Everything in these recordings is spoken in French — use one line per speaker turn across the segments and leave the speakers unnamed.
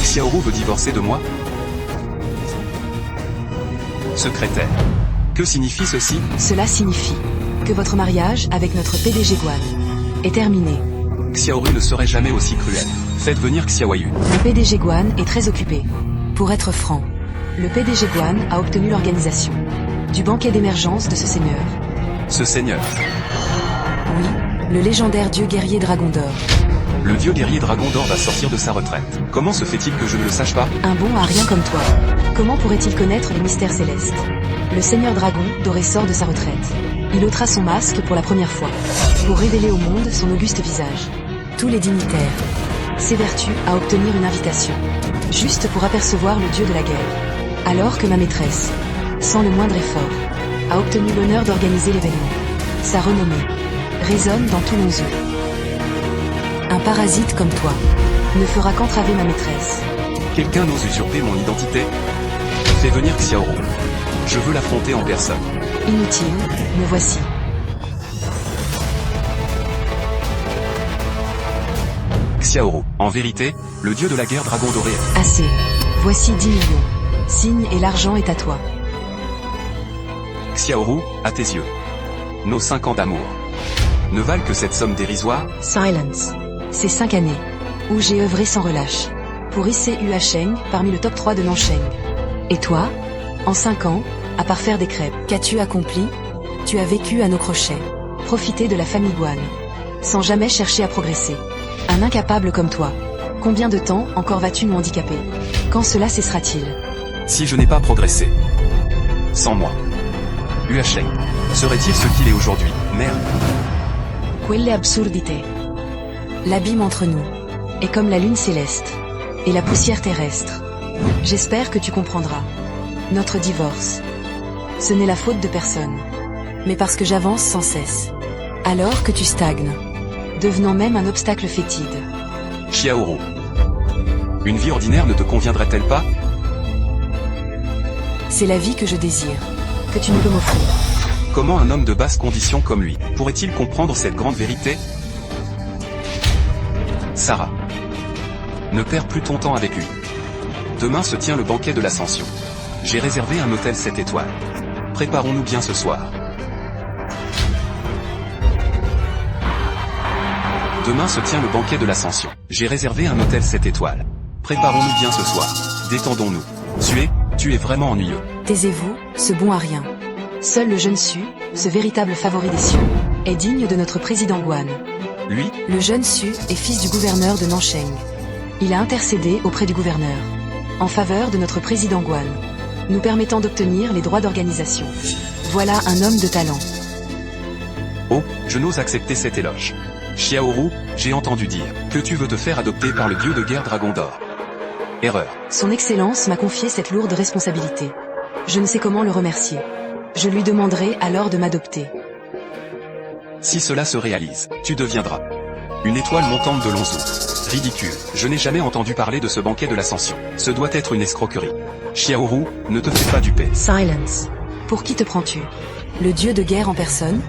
Xiaoru veut divorcer de moi? Secrétaire. Que signifie ceci?
Cela signifie que votre mariage avec notre PDG Guan est terminé.
Xiaoru ne serait jamais aussi cruel. Faites venir Xiaoyu.
Le PDG Guan est très occupé. Pour être franc, le PDG Guan a obtenu l'organisation du banquet d'émergence de ce seigneur.
Ce seigneur.
Oui, le légendaire dieu guerrier Dragon d'Or.
Le dieu guerrier Dragon d'Or va sortir de sa retraite. Comment se fait-il que je ne le sache pas?
Un bon à rien comme toi. Comment pourrait-il connaître les mystères célestes? Le seigneur Dragon doré sort de sa retraite. Il ôtera son masque pour la première fois, pour révéler au monde son auguste visage. Tous les dignitaires s'évertuent à obtenir une invitation, juste pour apercevoir le dieu de la guerre. Alors que ma maîtresse, sans le moindre effort, a obtenu l'honneur d'organiser l'événement. Sa renommée résonne dans tous nos yeux. Un parasite comme toi ne fera qu'entraver ma maîtresse.
Quelqu'un n'ose usurper mon identité? Fais venir Xiaoru. Je veux l'affronter en personne.
Inutile, me voici.
Xiaoru. En vérité, le dieu de la guerre Dragon Doré.
Assez. Voici 10 millions. Signe et l'argent est à toi.
Xiaoru, à tes yeux. Nos 5 ans d'amour ne valent que cette somme dérisoire?
Silence. Ces 5 années où j'ai œuvré sans relâche pour hisser Yuasheng parmi le top 3 de Nansheng. Et toi, en 5 ans, à part faire des crêpes, qu'as-tu accompli? Tu as vécu à nos crochets, profité de la famille Guan, sans jamais chercher à progresser. Un incapable comme toi, combien de temps encore vas-tu nous handicaper? Quand cela cessera-t-il?
Si je n'ai pas progressé, sans moi, Yuasheng serait-il ce qu'il est aujourd'hui? Merde.
Quelle absurdité. L'abîme entre nous est comme la lune céleste et la poussière terrestre. J'espère que tu comprendras. Notre divorce, ce n'est la faute de personne, mais parce que j'avance sans cesse. Alors que tu stagnes, devenant même un obstacle fétide.
Xiaoru. Une vie ordinaire ne te conviendrait-elle pas?
C'est la vie que je désire, que tu ne peux m'offrir.
Comment un homme de basse condition comme lui pourrait-il comprendre cette grande vérité? Sarah. Ne perds plus ton temps avec lui. Demain se tient le banquet de l'Ascension. J'ai réservé un hôtel 7 étoiles. Préparons-nous bien ce soir. Demain se tient le banquet de l'Ascension. J'ai réservé un hôtel 7 étoiles. Préparons-nous bien ce soir. Détendons-nous. Tu es vraiment ennuyeux.
Taisez-vous, ce bon à rien. Seul le jeune Su, ce véritable favori des cieux, est digne de notre président Guan.
Lui?
Le jeune Su est fils du gouverneur de Nansheng. Il a intercédé auprès du gouverneur, en faveur de notre président Guan, nous permettant d'obtenir les droits d'organisation. Voilà un homme de talent.
Oh, je n'ose accepter cet éloge. Xiaoru, j'ai entendu dire que tu veux te faire adopter par le dieu de guerre Dragon d'Or. Erreur.
Son Excellence m'a confié cette lourde responsabilité. Je ne sais comment le remercier. Je lui demanderai alors de m'adopter.
Si cela se réalise, tu deviendras une étoile montante de Lonzou. Ridicule. Je n'ai jamais entendu parler de ce banquet de l'Ascension. Ce doit être une escroquerie. Xiaoru, ne te fais pas duper.
Silence. Pour qui te prends-tu? Le dieu de guerre en personne?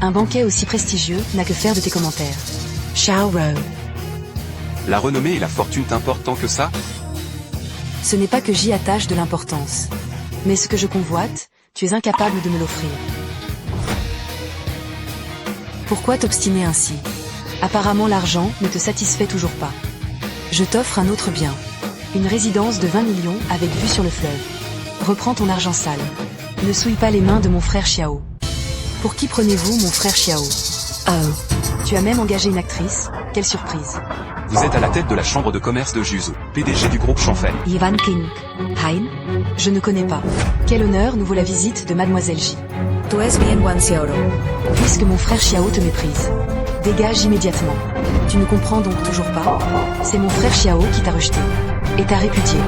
Un banquet aussi prestigieux n'a que faire de tes commentaires. Xiaoru.
La renommée et la fortune t'importent tant que ça?
Ce n'est pas que j'y attache de l'importance. Mais ce que je convoite, tu es incapable de me l'offrir. Pourquoi t'obstiner ainsi? Apparemment l'argent ne te satisfait toujours pas. Je t'offre un autre bien. Une résidence de 20 millions avec vue sur le fleuve. Reprends ton argent sale. Ne souille pas les mains de mon frère Xiao. Pour qui prenez-vous mon frère Xiao? Oh. Tu as même engagé une actrice, quelle surprise.
Vous êtes à la tête de la chambre de commerce de Juzhou, PDG du groupe Chanfei.
Ivan King. Hein? Je ne connais pas. Quel honneur nous vaut la visite de Mademoiselle J. Puisque mon frère Xiao te méprise, dégage immédiatement. Tu ne comprends donc toujours pas? C'est mon frère Xiao qui t'a rejeté, et t'a répudié.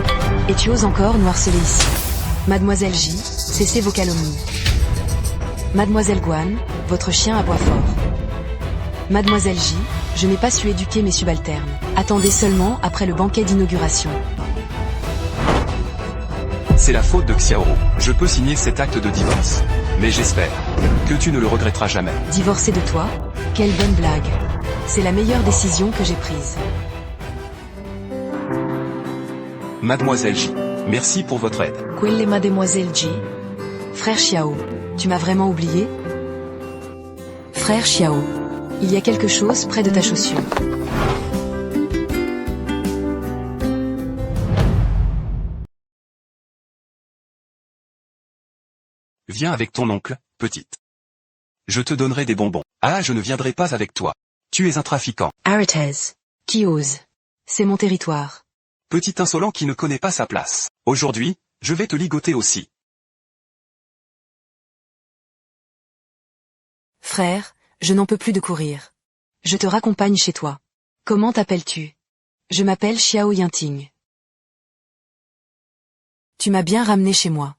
Et tu oses encore nous harceler ici. Mademoiselle J, cessez vos calomnies. Mademoiselle Guan, votre chien aboie fort. Mademoiselle J, je n'ai pas su éduquer mes subalternes. Attendez seulement après le banquet d'inauguration.
C'est la faute de Xiaoru. Je peux signer cet acte de divorce. Mais j'espère que tu ne le regretteras jamais.
Divorcer de toi? Quelle bonne blague. C'est la meilleure décision que j'ai prise.
Mademoiselle J. Merci pour votre aide.
Quelle Mademoiselle J. Frère Xiao, tu m'as vraiment oublié? Frère Xiao, il y a quelque chose près de ta chaussure.
Viens avec ton oncle, petite. Je te donnerai des bonbons. Ah, je ne viendrai pas avec toi. Tu es un trafiquant.
Arrêtez. Qui ose? C'est mon territoire.
Petit insolent qui ne connaît pas sa place. Aujourd'hui, je vais te ligoter aussi.
Frère, je n'en peux plus de courir. Je te raccompagne chez toi. Comment t'appelles-tu? Je m'appelle Xiao Yinting. Tu m'as bien ramené chez moi.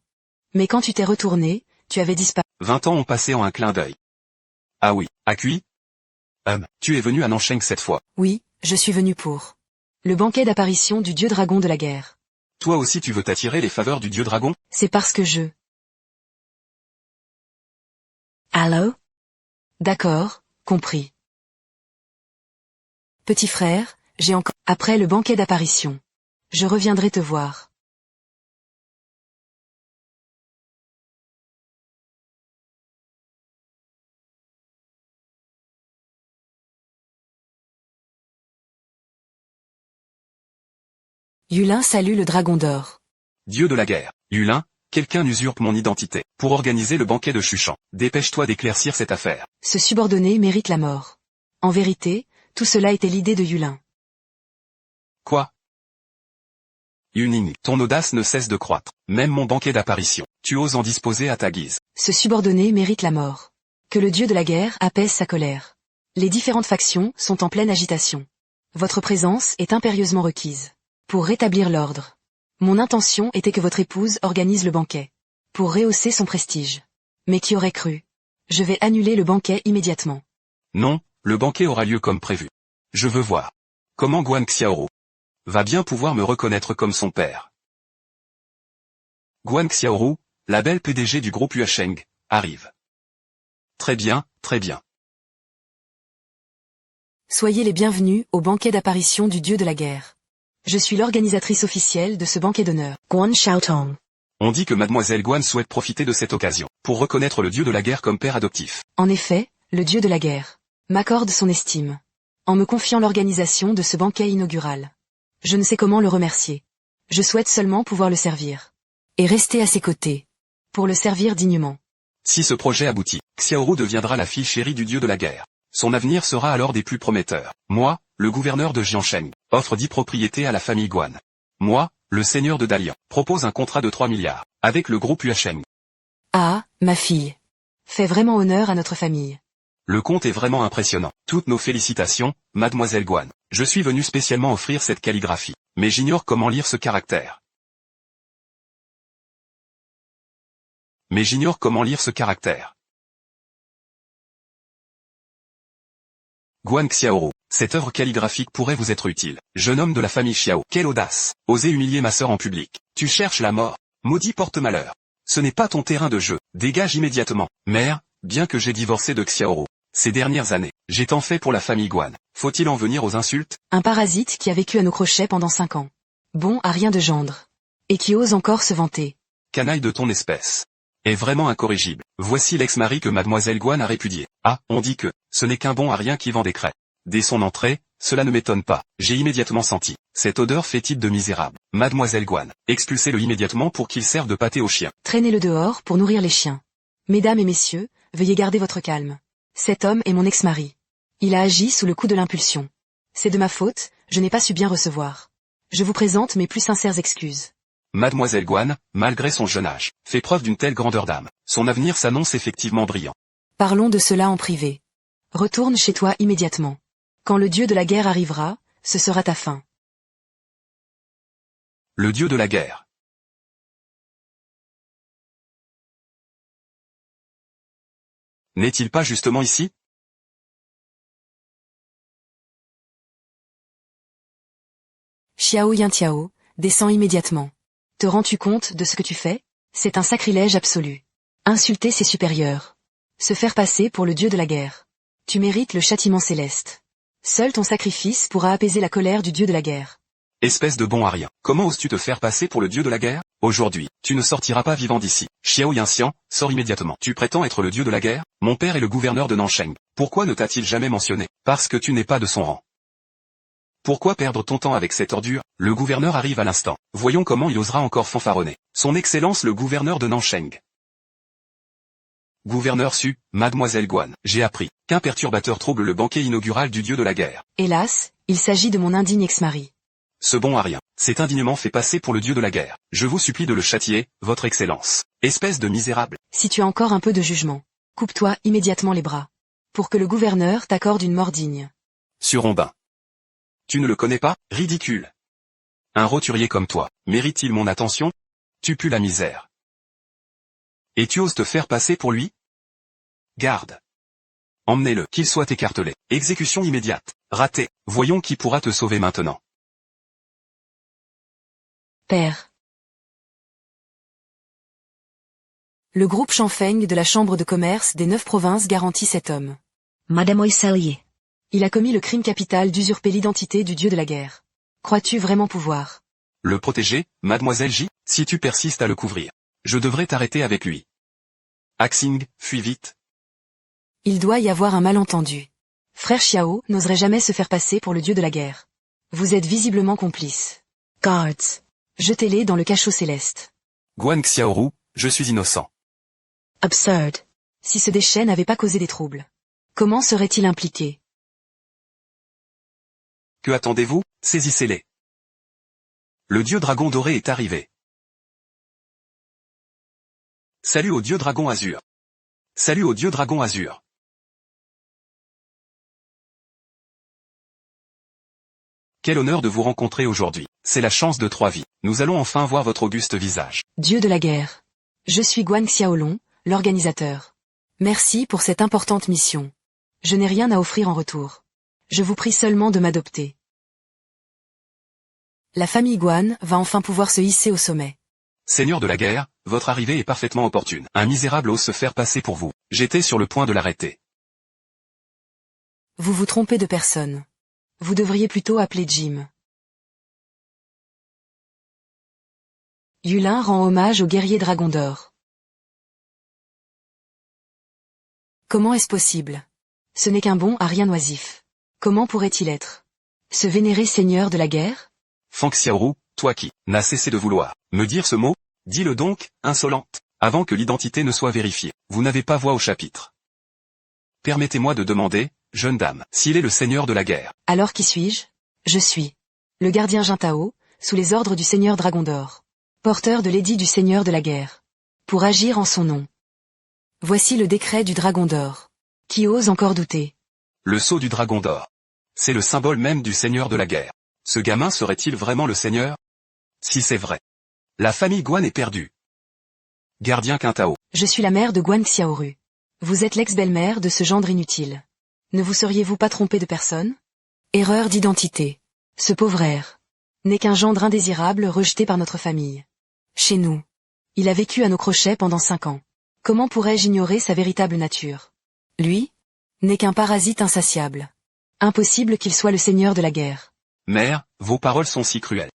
Mais quand tu t'es retourné, tu avais disparu.
20 ans ont passé en un clin d'œil. Ah oui, Akui? Tu es venu à Nansheng cette fois.
Oui, je suis venu pour le banquet d'apparition du dieu dragon de la guerre.
Toi aussi tu veux t'attirer les faveurs du dieu dragon?
C'est parce que je... Allô? D'accord, compris. Petit frère, j'ai encore... Après le banquet d'apparition. Je reviendrai te voir. Yulin salue le dragon d'or.
Dieu de la guerre. Yulin, quelqu'un usurpe mon identité. Pour organiser le banquet de Chuchan. Dépêche-toi d'éclaircir cette affaire.
Ce subordonné mérite la mort. En vérité, tout cela était l'idée de Yulin.
Quoi? Yuning, ton audace ne cesse de croître. Même mon banquet d'apparition. Tu oses en disposer à ta guise.
Ce subordonné mérite la mort. Que le dieu de la guerre apaise sa colère. Les différentes factions sont en pleine agitation. Votre présence est impérieusement requise. Pour rétablir l'ordre. Mon intention était que votre épouse organise le banquet. Pour rehausser son prestige. Mais qui aurait cru? Je vais annuler le banquet immédiatement.
Non, le banquet aura lieu comme prévu. Je veux voir. Comment Guan Xiaoro va bien pouvoir me reconnaître comme son père. Guan Xiaoro, la belle PDG du groupe Yuasheng, arrive. Très bien, très bien.
Soyez les bienvenus au banquet d'apparition du dieu de la guerre. Je suis l'organisatrice officielle de ce banquet d'honneur. Guan Xiaotong.
On dit que Mademoiselle Guan souhaite profiter de cette occasion, pour reconnaître le dieu de la guerre comme père adoptif.
En effet, le dieu de la guerre m'accorde son estime. En me confiant l'organisation de ce banquet inaugural. Je ne sais comment le remercier. Je souhaite seulement pouvoir le servir. Et rester à ses côtés. Pour le servir dignement.
Si ce projet aboutit, Xiaoru deviendra la fille chérie du dieu de la guerre. Son avenir sera alors des plus prometteurs. Moi, le gouverneur de Jiansheng, offre 10 propriétés à la famille Guan. Moi, le seigneur de Dalian, propose un contrat de 3 milliards, avec le groupe Yuasheng.
Ah, ma fille. Fais vraiment honneur à notre famille.
Le compte est vraiment impressionnant. Toutes nos félicitations, Mademoiselle Guan. Je suis venu spécialement offrir cette calligraphie. Mais j'ignore comment lire ce caractère. Guan Xiaoro, cette œuvre calligraphique pourrait vous être utile. Jeune homme de la famille Xiao, quelle audace! Oser humilier ma sœur en public. Tu cherches la mort. Maudit porte-malheur. Ce n'est pas ton terrain de jeu. Dégage immédiatement. Mère, bien que j'ai divorcé de Xiaoro. Ces dernières années, j'ai tant fait pour la famille Guan. Faut-il en venir aux insultes?
Un parasite qui a vécu à nos crochets pendant 5 ans. Bon à rien de gendre. Et qui ose encore se vanter.
Canaille de ton espèce. Est vraiment incorrigible. Voici l'ex-mari que Mademoiselle Guan a répudié. Ah, on dit que, ce n'est qu'un bon à rien qui vend des craies. Dès son entrée, cela ne m'étonne pas. J'ai immédiatement senti cette odeur fétide de misérable. Mademoiselle Guan, expulsez-le immédiatement pour qu'il serve de pâté aux chiens.
Traînez-le dehors pour nourrir les chiens. Mesdames et messieurs, veuillez garder votre calme. Cet homme est mon ex-mari. Il a agi sous le coup de l'impulsion. C'est de ma faute, je n'ai pas su bien recevoir. Je vous présente mes plus sincères excuses.
Mademoiselle Guan, malgré son jeune âge, fait preuve d'une telle grandeur d'âme. Son avenir s'annonce effectivement brillant.
Parlons de cela en privé. Retourne chez toi immédiatement. Quand le dieu de la guerre arrivera, ce sera ta fin.
Le dieu de la guerre. N'est-il pas justement ici?
Xiao Yintiao, descends immédiatement. Te rends-tu compte de ce que tu fais? C'est un sacrilège absolu. Insulter ses supérieurs. Se faire passer pour le dieu de la guerre. Tu mérites le châtiment céleste. Seul ton sacrifice pourra apaiser la colère du dieu de la guerre.
Espèce de bon à rien. Comment oses-tu te faire passer pour le dieu de la guerre? Aujourd'hui, tu ne sortiras pas vivant d'ici. Xiao Yanxian, sors immédiatement. Tu prétends être le dieu de la guerre? Mon père est le gouverneur de Nansheng. Pourquoi ne t'a-t-il jamais mentionné? Parce que tu n'es pas de son rang. Pourquoi perdre ton temps avec cette ordure? Le gouverneur arrive à l'instant. Voyons comment il osera encore fanfaronner. Son Excellence le gouverneur de Nansheng. Gouverneur Su, Mademoiselle Guan, j'ai appris qu'un perturbateur trouble le banquet inaugural du dieu de la guerre.
Hélas, il s'agit de mon indigne ex-mari.
Ce bon à rien s'est indignement fait passer pour le dieu de la guerre. Je vous supplie de le châtier, votre Excellence. Espèce de misérable.
Si tu as encore un peu de jugement, coupe-toi immédiatement les bras. Pour que le gouverneur t'accorde une mort digne.
Surhombin. Tu ne le connais pas? Ridicule. Un roturier comme toi, mérite-t-il mon attention? Tu pues la misère. Et tu oses te faire passer pour lui? Garde. Emmenez-le, qu'il soit écartelé. Exécution immédiate. Raté. Voyons qui pourra te sauver maintenant.
Père. Le groupe Chanfeng de la Chambre de commerce des 9 provinces garantit cet homme.
Mademoiselle.
Il a commis le crime capital d'usurper l'identité du dieu de la guerre. Crois-tu vraiment pouvoir
le protéger, Mademoiselle J? Si tu persistes à le couvrir, je devrais t'arrêter avec lui. Axing, fuis vite.
Il doit y avoir un malentendu. Frère Xiao n'oserait jamais se faire passer pour le dieu de la guerre. Vous êtes visiblement complices.
Guards.
Jetez-les dans le cachot céleste.
Guan Xiaoru, je suis innocent.
Absurd.
Si ce déchet n'avait pas causé des troubles, comment serait-il impliqué?
Que attendez-vous? Saisissez-les. Le dieu dragon doré est arrivé. Salut au dieu dragon azur. Salut au dieu dragon azur. Quel honneur de vous rencontrer aujourd'hui. C'est la chance de 3 vies. Nous allons enfin voir votre auguste visage.
Dieu de la guerre. Je suis Guan Xiaolong, l'organisateur. Merci pour cette importante mission. Je n'ai rien à offrir en retour. Je vous prie seulement de m'adopter. La famille Guan va enfin pouvoir se hisser au sommet.
Seigneur de la guerre, votre arrivée est parfaitement opportune. Un misérable ose se faire passer pour vous. J'étais sur le point de l'arrêter.
Vous vous trompez de personne. Vous devriez plutôt appeler Jim. Yulin rend hommage au guerrier dragon d'or. Comment est-ce possible? Ce n'est qu'un bon à rien oisif. Comment pourrait-il être? Ce vénéré seigneur de la guerre?
Fang Xiaoru, toi qui n'as cessé de vouloir me dire ce mot, dis-le donc, insolente, avant que l'identité ne soit vérifiée. Vous n'avez pas voix au chapitre. Permettez-moi de demander, jeune dame, s'il est le seigneur de la guerre.
Alors qui suis-je? Je suis le gardien Jintao, sous les ordres du seigneur Dragon d'or, porteur de l'édit du seigneur de la guerre, pour agir en son nom. Voici le décret du Dragon d'or. Qui ose encore douter?
Le sceau du dragon d'or. C'est le symbole même du seigneur de la guerre. Ce gamin serait-il vraiment le seigneur? Si c'est vrai, la famille Guan est perdue. Gardien Qintao.
Je suis la mère de Guan Xiaoru. Vous êtes l'ex-belle-mère de ce gendre inutile. Ne vous seriez-vous pas trompé de personne? Erreur d'identité. Ce pauvre air n'est qu'un gendre indésirable rejeté par notre famille. Chez nous. Il a vécu à nos crochets pendant 5 ans. Comment pourrais-je ignorer sa véritable nature? Lui n'est qu'un parasite insatiable. Impossible qu'il soit le seigneur de la guerre.
Mère, vos paroles sont si cruelles.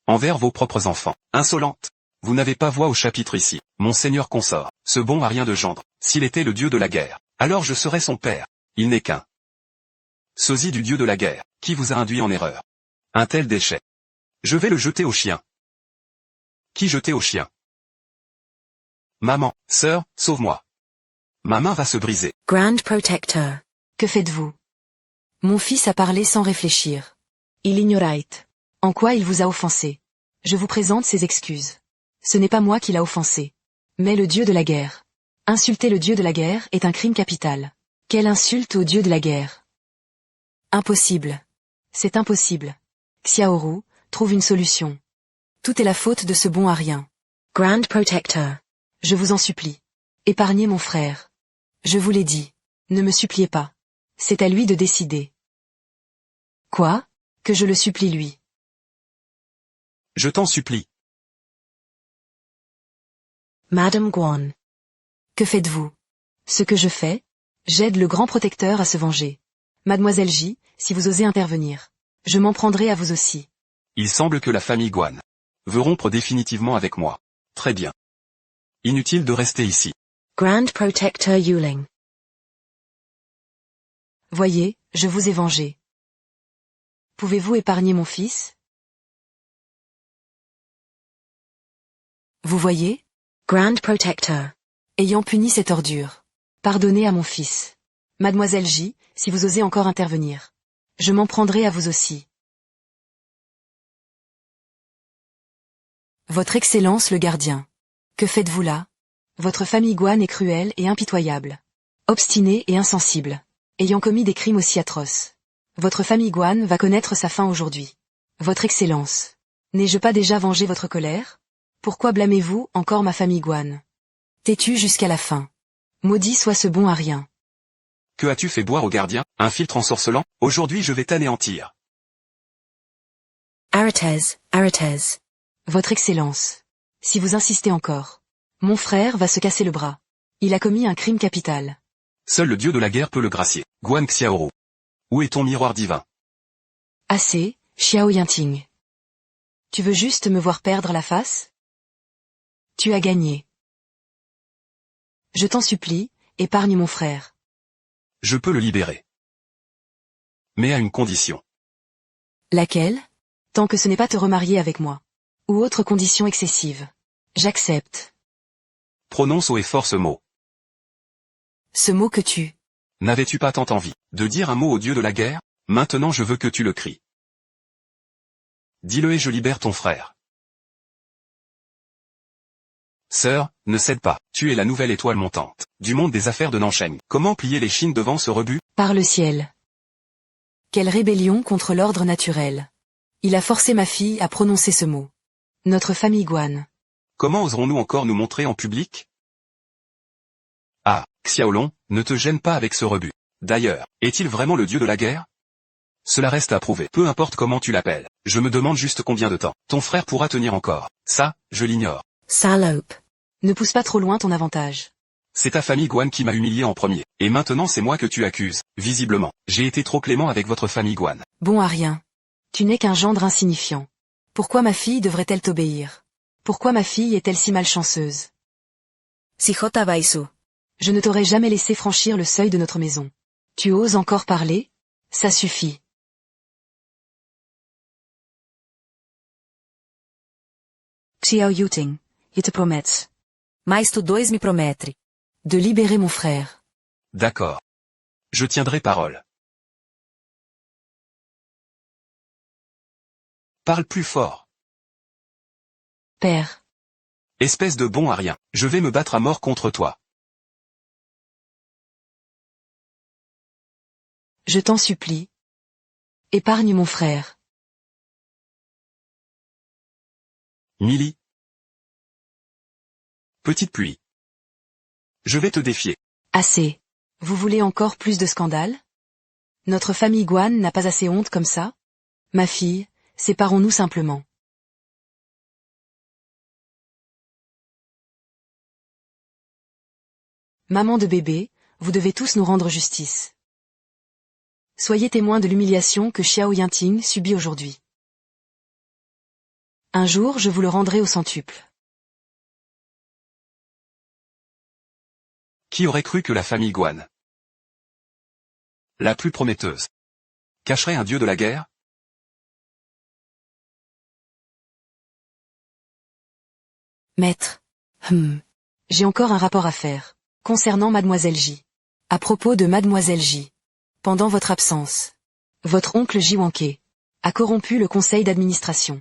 Envers vos propres enfants. Insolente. Vous n'avez pas voix au chapitre ici. Mon seigneur consort. Ce bon a rien de gendre. S'il était le dieu de la guerre, alors je serais son père. Il n'est qu'un sosie du dieu de la guerre, qui vous a induit en erreur. Un tel déchet. Je vais le jeter au chien. Qui jeter au chien? Maman, sœur, sauve-moi. Ma main va se briser.
Grand Protector.
Que faites-vous? Mon fils a parlé sans réfléchir.
Il ignorait.
En quoi il vous a offensé? Je vous présente ses excuses. Ce n'est pas moi qui l'a offensé, mais le dieu de la guerre. Insulter le dieu de la guerre est un crime capital. Quelle insulte au dieu de la guerre! Impossible. C'est impossible. Xiaoru, trouve une solution. Tout est la faute de ce bon à rien.
Grand Protector.
Je vous en supplie. Épargnez mon frère. Je vous l'ai dit. Ne me suppliez pas. C'est à lui de décider. Quoi? Que je le supplie lui.
Je t'en supplie.
Madame Guan.
Que faites-vous? Ce que je fais? J'aide le grand protecteur à se venger. Mademoiselle J, si vous osez intervenir, je m'en prendrai à vous aussi.
Il semble que la famille Guan veut rompre définitivement avec moi. Très bien. Inutile de rester ici.
Grand Protector Yuling.
Voyez, je vous ai vengé. Pouvez-vous épargner mon fils? Vous voyez?
Grand Protector.
Ayant puni cette ordure. Pardonnez à mon fils. Mademoiselle J, si vous osez encore intervenir. Je m'en prendrai à vous aussi. Votre Excellence le gardien. Que faites-vous là? Votre famille Guan est cruelle et impitoyable. Obstinée et insensible. Ayant commis des crimes aussi atroces. Votre famille Guan va connaître sa fin aujourd'hui. Votre Excellence. N'ai-je pas déjà vengé votre colère? Pourquoi blâmez-vous encore ma famille Guan? Têtu jusqu'à la fin. Maudit soit ce bon à rien.
Que as-tu fait boire au gardien? Un filtre ensorcelant? Aujourd'hui je vais t'anéantir.
Aretez, Aretez.
Votre Excellence. Si vous insistez encore. Mon frère va se casser le bras. Il a commis un crime capital.
Seul le dieu de la guerre peut le gracier. Guan Xiaoru. Où est ton miroir divin?
Assez, Xiao Yinting. Tu veux juste me voir perdre la face? Tu as gagné. Je t'en supplie, épargne mon frère.
Je peux le libérer. Mais à une condition.
Laquelle? Tant que ce n'est pas te remarier avec moi. Ou autre condition excessive. J'accepte.
Prononce haut et fort ce mot.
Ce mot que tu...
N'avais-tu pas tant envie de dire un mot au dieu de la guerre? Maintenant je veux que tu le cries. Dis-le et je libère ton frère. Sœur, ne cède pas, tu es la nouvelle étoile montante du monde des affaires de Nansheng. Comment plier les chines devant ce rebut?
Par le ciel. Quelle rébellion contre l'ordre naturel. Il a forcé ma fille à prononcer ce mot. Notre famille Guan.
Comment oserons-nous encore nous montrer en public? Ah, Xiaolong, ne te gêne pas avec ce rebut. D'ailleurs, est-il vraiment le dieu de la guerre? Cela reste à prouver. Peu importe comment tu l'appelles. Je me demande juste combien de temps ton frère pourra tenir encore. Ça, je l'ignore.
Salope.
Ne pousse pas trop loin ton avantage.
C'est ta famille Guan qui m'a humilié en premier. Et maintenant c'est moi que tu accuses. Visiblement, j'ai été trop clément avec votre famille Guan.
Bon à rien. Tu n'es qu'un gendre insignifiant. Pourquoi ma fille devrait-elle t'obéir? Pourquoi ma fille est-elle si malchanceuse?
Sijota Baisu.
Je ne t'aurais jamais laissé franchir le seuil de notre maison. Tu oses encore parler? Ça suffit. Xiao Yuting, je te promets.
Mais tu dois me promettre.
De libérer mon frère.
D'accord. Je tiendrai parole. Parle plus fort.
Père.
Espèce de bon à rien, je vais me battre à mort contre toi.
Je t'en supplie. Épargne mon frère.
Millie. Petite pluie. Je vais te défier.
Assez. Vous voulez encore plus de scandales? Notre famille Guan n'a pas assez honte comme ça? Ma fille, séparons-nous simplement. Maman de bébé, vous devez tous nous rendre justice. Soyez témoins de l'humiliation que Xiao Yinting subit aujourd'hui. Un jour je vous le rendrai au centuple.
Qui aurait cru que la famille Guan, la plus prometteuse, cacherait un dieu de la guerre?
Maître. J'ai encore un rapport à faire. Concernant Mademoiselle J. À propos de Mademoiselle J. Pendant votre absence. Votre oncle Ji Wanke a corrompu le conseil d'administration.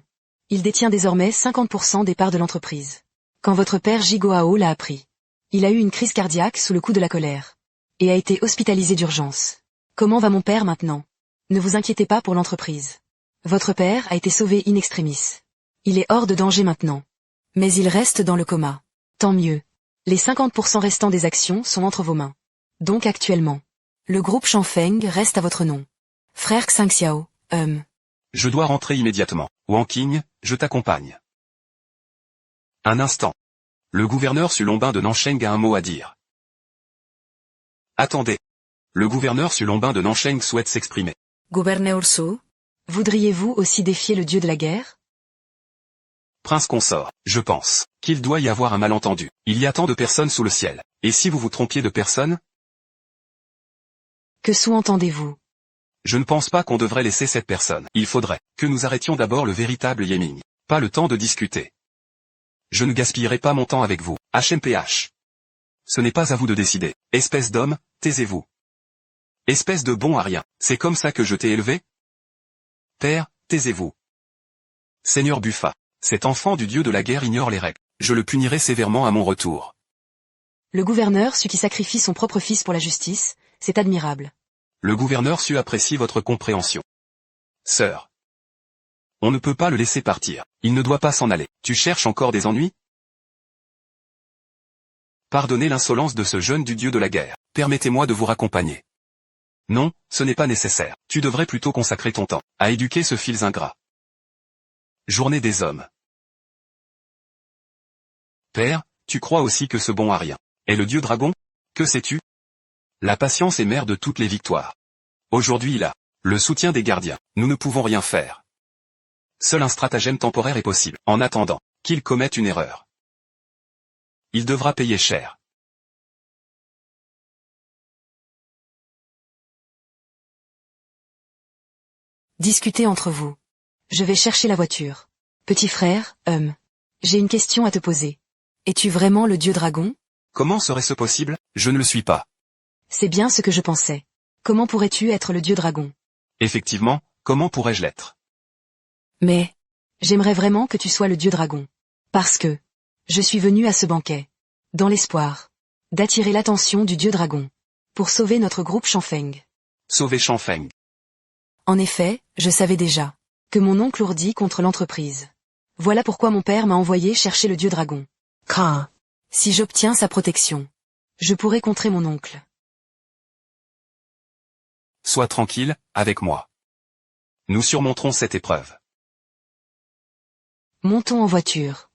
Il détient désormais 50% des parts de l'entreprise. Quand votre père Ji Goao l'a appris, il a eu une crise cardiaque sous le coup de la colère. Et a été hospitalisé d'urgence. Comment va mon père maintenant? Ne vous inquiétez pas pour l'entreprise. Votre père a été sauvé in extremis. Il est hors de danger maintenant. Mais il reste dans le coma. Tant mieux. Les 50% restants des actions sont entre vos mains. Donc actuellement, le groupe Shangfeng reste à votre nom. Frère Xingxiao,
Je dois rentrer immédiatement. Wang Qing, je t'accompagne. Un instant. Le gouverneur Sulombin de Nansheng a un mot à dire. Attendez. Le gouverneur Sulombin de Nansheng souhaite s'exprimer.
Gouverneur Su.
Voudriez-vous aussi défier le dieu de la guerre?
Prince consort, je pense qu'il doit y avoir un malentendu. Il y a tant de personnes sous le ciel. Et si vous vous trompiez de personne?
Que sous-entendez-vous?
Je ne pense pas qu'on devrait laisser cette personne. Il faudrait que nous arrêtions d'abord le véritable Yeming. Pas le temps de discuter. Je ne gaspillerai pas mon temps avec vous. HMPH. Ce n'est pas à vous de décider. Espèce d'homme, taisez-vous. Espèce de bon à rien. C'est comme ça que je t'ai élevé? Père, taisez-vous. Seigneur Buffa. Cet enfant du dieu de la guerre ignore les règles. Je le punirai sévèrement à mon retour.
Le gouverneur Su qui sacrifie son propre fils pour la justice, c'est admirable.
Le gouverneur Su apprécie votre compréhension. Sœur. On ne peut pas le laisser partir. Il ne doit pas s'en aller. Tu cherches encore des ennuis? Pardonnez l'insolence de ce jeune du dieu de la guerre. Permettez-moi de vous raccompagner. Non, ce n'est pas nécessaire. Tu devrais plutôt consacrer ton temps à éduquer ce fils ingrat. Journée des hommes. Père, tu crois aussi que ce bon à rien est le dieu dragon? Que sais-tu? La patience est mère de toutes les victoires. Aujourd'hui il a le soutien des gardiens. Nous ne pouvons rien faire. Seul un stratagème temporaire est possible, en attendant qu'il commette une erreur. Il devra payer cher.
Discutez entre vous. Je vais chercher la voiture. Petit frère, j'ai une question à te poser. Es-tu vraiment le dieu dragon?
Comment serait-ce possible? Je ne le suis pas.
C'est bien ce que je pensais. Comment pourrais-tu être le dieu dragon?
Effectivement, comment pourrais-je l'être?
Mais, j'aimerais vraiment que tu sois le dieu dragon. Parce que, je suis venu à ce banquet, dans l'espoir d'attirer l'attention du dieu dragon, pour sauver notre groupe Chanfeng.
Sauver Chanfeng.
En effet, je savais déjà que mon oncle ourdit contre l'entreprise. Voilà pourquoi mon père m'a envoyé chercher le dieu dragon. Car, si j'obtiens sa protection, je pourrai contrer mon oncle.
Sois tranquille, avec moi. Nous surmonterons cette épreuve.
Montons en voiture.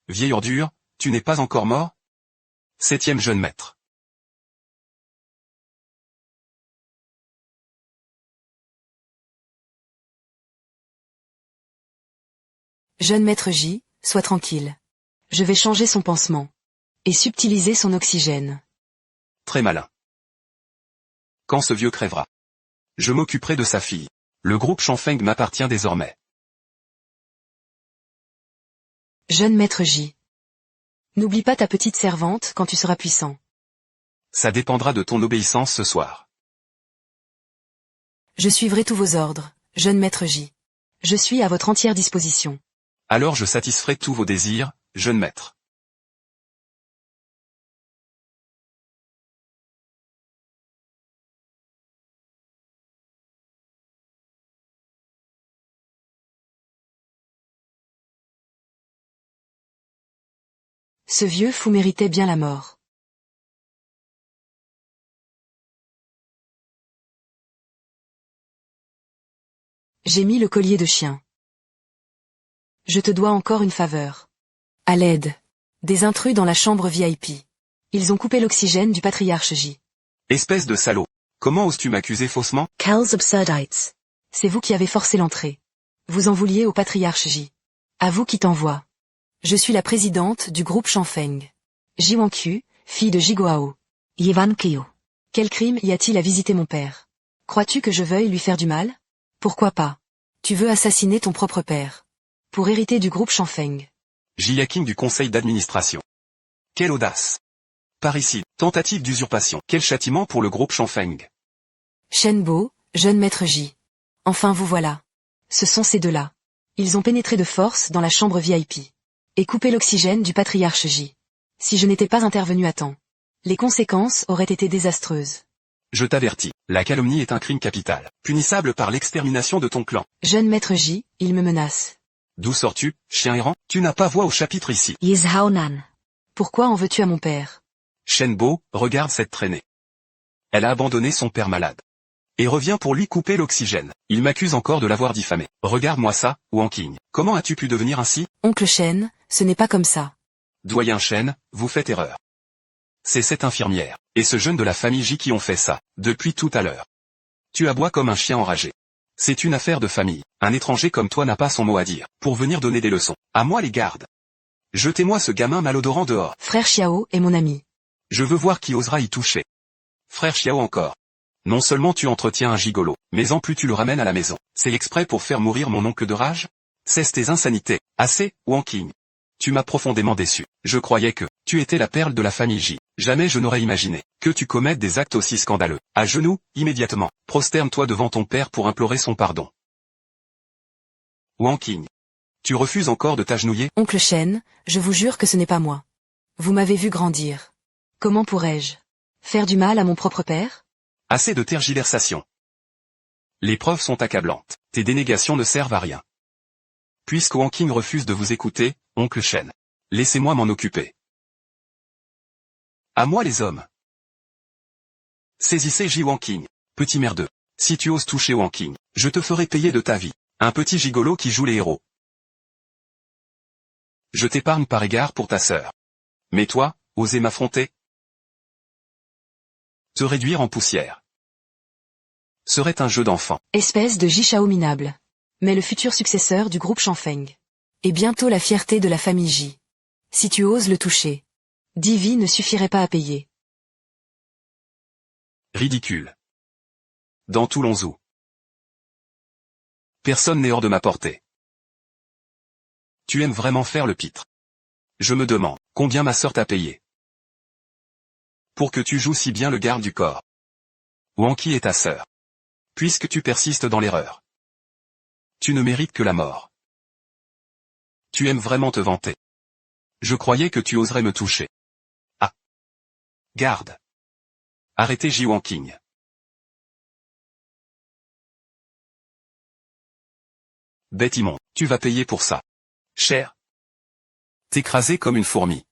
Vieille ordure, tu n'es pas encore mort? 7e jeune maître.
Jeune maître J, sois tranquille. Je vais changer son pansement. Et subtiliser son oxygène.
Très malin. Quand ce vieux crèvera, je m'occuperai de sa fille. Le groupe Chanfeng m'appartient désormais.
Jeune maître J. N'oublie pas ta petite servante quand tu seras puissant.
Ça dépendra de ton obéissance ce soir.
Je suivrai tous vos ordres, jeune maître J. Je suis à votre entière disposition.
Alors je satisferai tous vos désirs, jeune maître.
Ce vieux fou méritait bien la mort. J'ai mis le collier de chien. Je te dois encore une faveur. À l'aide. Des intrus dans la chambre VIP. Ils ont coupé l'oxygène du patriarche J.
Espèce de salaud. Comment oses-tu m'accuser faussement?
Kel's Absurdites.
C'est vous qui avez forcé l'entrée. Vous en vouliez au patriarche J. À vous qui t'envoie. Je suis la présidente du groupe Chanfeng. Jiwanqiu, fille de Jigoao.
Yivankyo.
Quel crime y a-t-il à visiter mon père? Crois-tu que je veuille lui faire du mal? Pourquoi pas? Tu veux assassiner ton propre père. Pour hériter du groupe Chanfeng.
Jiaking du conseil d'administration. Quelle audace! Parricide, tentative d'usurpation. Quel châtiment pour le groupe Chanfeng.
Shenbo, jeune maître J. Enfin vous voilà. Ce sont ces deux-là. Ils ont pénétré de force dans la chambre VIP. Et coupé l'oxygène du patriarche J. Si je n'étais pas intervenu à temps, les conséquences auraient été désastreuses.
Je t'avertis, la calomnie est un crime capital, punissable par l'extermination de ton clan.
Jeune maître J, il me menace.
D'où sors-tu, chien errant? Tu n'as pas voix au chapitre ici.
Yizhaonan.
Pourquoi en veux-tu à mon père?
Shenbo, regarde cette traînée. Elle a abandonné son père malade. Et revient pour lui couper l'oxygène. Il m'accuse encore de l'avoir diffamé. Regarde-moi ça, Wanking. Comment as-tu pu devenir ainsi?
Oncle Shen, ce n'est pas comme ça.
Doyen Shen, vous faites erreur. C'est cette infirmière, et ce jeune de la famille J qui ont fait ça, depuis tout à l'heure. Tu aboies comme un chien enragé. C'est une affaire de famille, un étranger comme toi n'a pas son mot à dire, pour venir donner des leçons. À moi les gardes. Jetez-moi ce gamin malodorant dehors.
Frère Xiao est mon ami.
Je veux voir qui osera y toucher. Frère Xiao encore. Non seulement tu entretiens un gigolo, mais en plus tu le ramènes à la maison. C'est exprès pour faire mourir mon oncle de rage? Cesse tes insanités. Assez, Wang Qing. Tu m'as profondément déçu. Je croyais que tu étais la perle de la famille J. Jamais je n'aurais imaginé que tu commettes des actes aussi scandaleux. À genoux, immédiatement, prosterne-toi devant ton père pour implorer son pardon. Wang Qing. Tu refuses encore de t'agenouiller?
Oncle Shen, je vous jure que ce n'est pas moi. Vous m'avez vu grandir. Comment pourrais-je faire du mal à mon propre père?
Assez de tergiversations. Les preuves sont accablantes. Tes dénégations ne servent à rien. Puisque Wang Qing refuse de vous écouter, oncle Shen. Laissez-moi m'en occuper. À moi les hommes. Saisissez J. Wang Qing. Petit merdeux. Si tu oses toucher Wang Qing, je te ferai payer de ta vie. Un petit gigolo qui joue les héros. Je t'épargne par égard pour ta sœur. Mais toi, oser m'affronter? Te réduire en poussière serait un jeu d'enfant.
Espèce de Jishao minable. Mais le futur successeur du groupe Shanfeng. Et bientôt la fierté de la famille J. Si tu oses le toucher, 10 vies ne suffiraient pas à payer.
Ridicule. Dans tout Lonzhou. Personne n'est hors de ma portée. Tu aimes vraiment faire le pitre. Je me demande, combien ma sœur t'a payé pour que tu joues si bien le garde du corps. Wang Qi est ta sœur. Puisque tu persistes dans l'erreur. Tu ne mérites que la mort. Tu aimes vraiment te vanter. Je croyais que tu oserais me toucher. Ah. Garde. Arrêtez Ji Wang Qing. Bête immonde, tu vas payer pour ça. Cher. T'écraser comme une fourmi.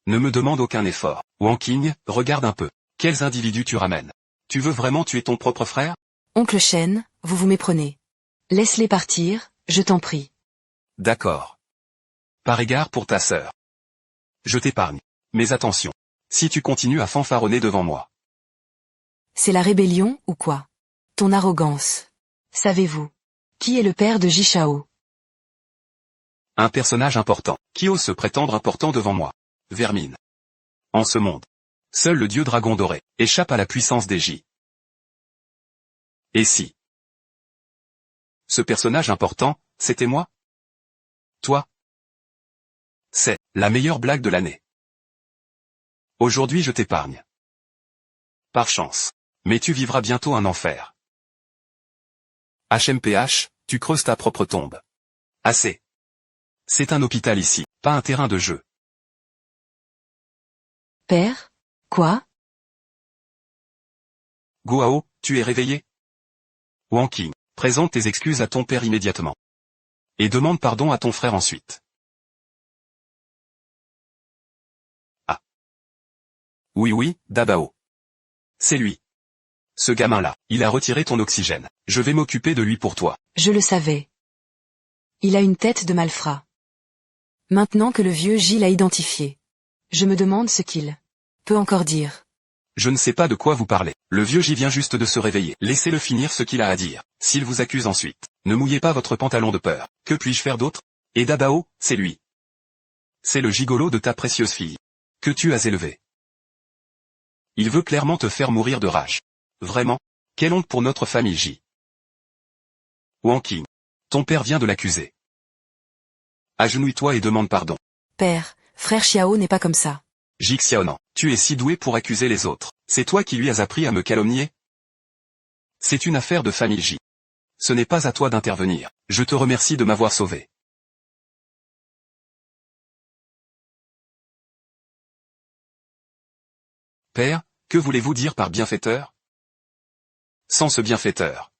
Ne me demande aucun effort. Wang Qing, regarde un peu. Quels individus tu ramènes? Tu veux vraiment tuer ton propre frère?
Oncle Shen, vous vous méprenez. Laisse-les partir, je t'en prie.
D'accord. Par égard pour ta sœur. Je t'épargne. Mais attention. Si tu continues à fanfaronner devant moi.
C'est la rébellion, ou quoi? Ton arrogance. Savez-vous qui est le père de Jishao?
Un personnage important, qui ose se prétendre important devant moi. Vermine. En ce monde, seul le dieu dragon doré échappe à la puissance des J. Et si ce personnage important, c'était moi? Toi? C'est la meilleure blague de l'année. Aujourd'hui je t'épargne. Par chance. Mais tu vivras bientôt un enfer. HMPH, tu creuses ta propre tombe. Assez. C'est un hôpital ici, pas un terrain de jeu.
Père? Quoi?
Guao, tu es réveillé? Wang Qing, présente tes excuses à ton père immédiatement. Et demande pardon à ton frère ensuite. Ah. Oui, Dabao. C'est lui. Ce gamin-là, il a retiré ton oxygène. Je vais m'occuper de lui pour toi.
Je le savais. Il a une tête de malfrat. Maintenant que le vieux J l'a identifié, je me demande ce qu'il peut encore dire.
Je ne sais pas de quoi vous parlez. Le vieux J vient juste de se réveiller. Laissez-le finir ce qu'il a à dire. S'il vous accuse ensuite, ne mouillez pas votre pantalon de peur. Que puis-je faire d'autre? Et Dabao, c'est lui. C'est le gigolo de ta précieuse fille. Que tu as élevé. Il veut clairement te faire mourir de rage. Vraiment? Quelle honte pour notre famille J. Wang Qing. Ton père vient de l'accuser. Agenouille-toi et demande pardon.
Père, frère Xiao n'est pas comme ça.
Ji Xiaonan, tu es si doué pour accuser les autres. C'est toi qui lui as appris à me calomnier? C'est une affaire de famille J. Ce n'est pas à toi d'intervenir. Je te remercie de m'avoir sauvé. Père, que voulez-vous dire par bienfaiteur? Sans ce bienfaiteur,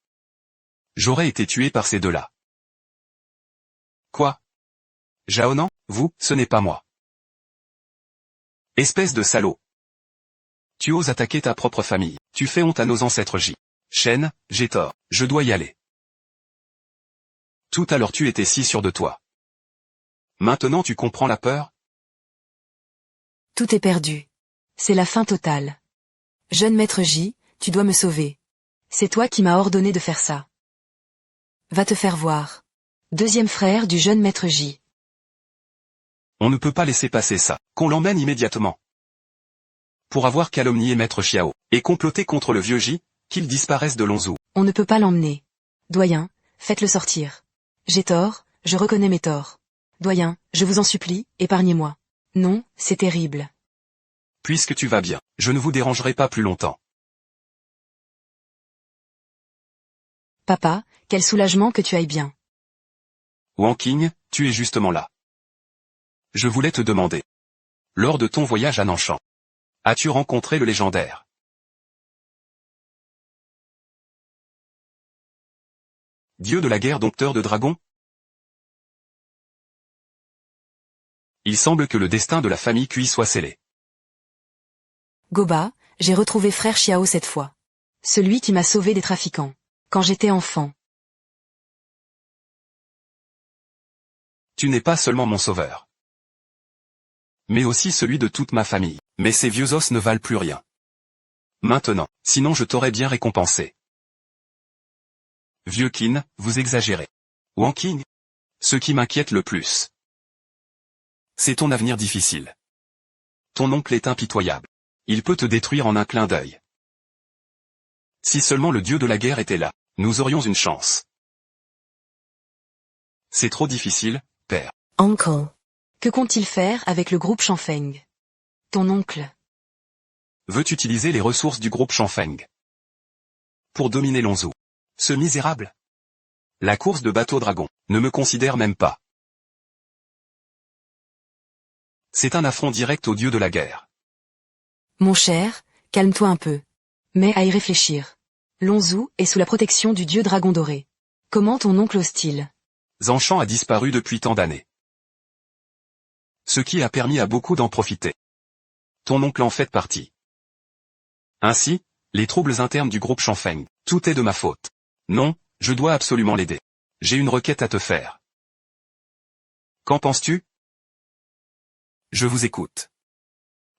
j'aurais été tué par ces deux-là. Quoi? Jaonan, vous, ce n'est pas moi. Espèce de salaud. Tu oses attaquer ta propre famille. Tu fais honte à nos ancêtres J. Shen, j'ai tort. Je dois y aller. Tout à l'heure tu étais si sûr de toi. Maintenant tu comprends la peur?
Tout est perdu. C'est la fin totale. Jeune maître J, tu dois me sauver. C'est toi qui m'as ordonné de faire ça. Va te faire voir. Deuxième frère du jeune maître J.
On ne peut pas laisser passer ça. Qu'on l'emmène immédiatement. Pour avoir calomnié maître Xiao, et comploté contre le vieux J, qu'il disparaisse de Lonzhou.
On ne peut pas l'emmener. Doyen, faites-le sortir. J'ai tort, je reconnais mes torts. Doyen, je vous en supplie, épargnez-moi. Non, c'est terrible.
Puisque tu vas bien, je ne vous dérangerai pas plus longtemps.
Papa, quel soulagement que tu ailles bien.
Wang Qing, tu es justement là. Je voulais te demander. Lors de ton voyage à Nanshan, as-tu rencontré le légendaire dieu de la guerre dompteur de dragons? Il semble que le destin de la famille Cui soit scellé.
Goba, j'ai retrouvé frère Xiao cette fois. Celui qui m'a sauvé des trafiquants. Quand j'étais enfant.
Tu n'es pas seulement mon sauveur, mais aussi celui de toute ma famille. Mais ces vieux os ne valent plus rien. Maintenant, sinon je t'aurais bien récompensé. Vieux Qin, vous exagérez. Wang Qing, ce qui m'inquiète le plus, c'est ton avenir difficile. Ton oncle est impitoyable. Il peut te détruire en un clin d'œil. Si seulement le dieu de la guerre était là, nous aurions une chance. C'est trop difficile, père.
Uncle.
Que compte-t-il faire avec le groupe Shanfeng? Ton oncle.
Veut utiliser les ressources du groupe Shanfeng pour dominer Lonzhou. Ce misérable. La course de bateau dragon ne me considère même pas. C'est un affront direct au dieu de la guerre.
Mon cher, calme-toi un peu. Mais à y réfléchir. Lonzhou est sous la protection du dieu dragon doré. Comment ton oncle hostile?
Zanshan a disparu depuis tant d'années. Ce qui a permis à beaucoup d'en profiter. Ton oncle en fait partie. Ainsi, les troubles internes du groupe Shanfeng, tout est de ma faute. Non, je dois absolument l'aider. J'ai une requête à te faire. Qu'en penses-tu? Je vous écoute.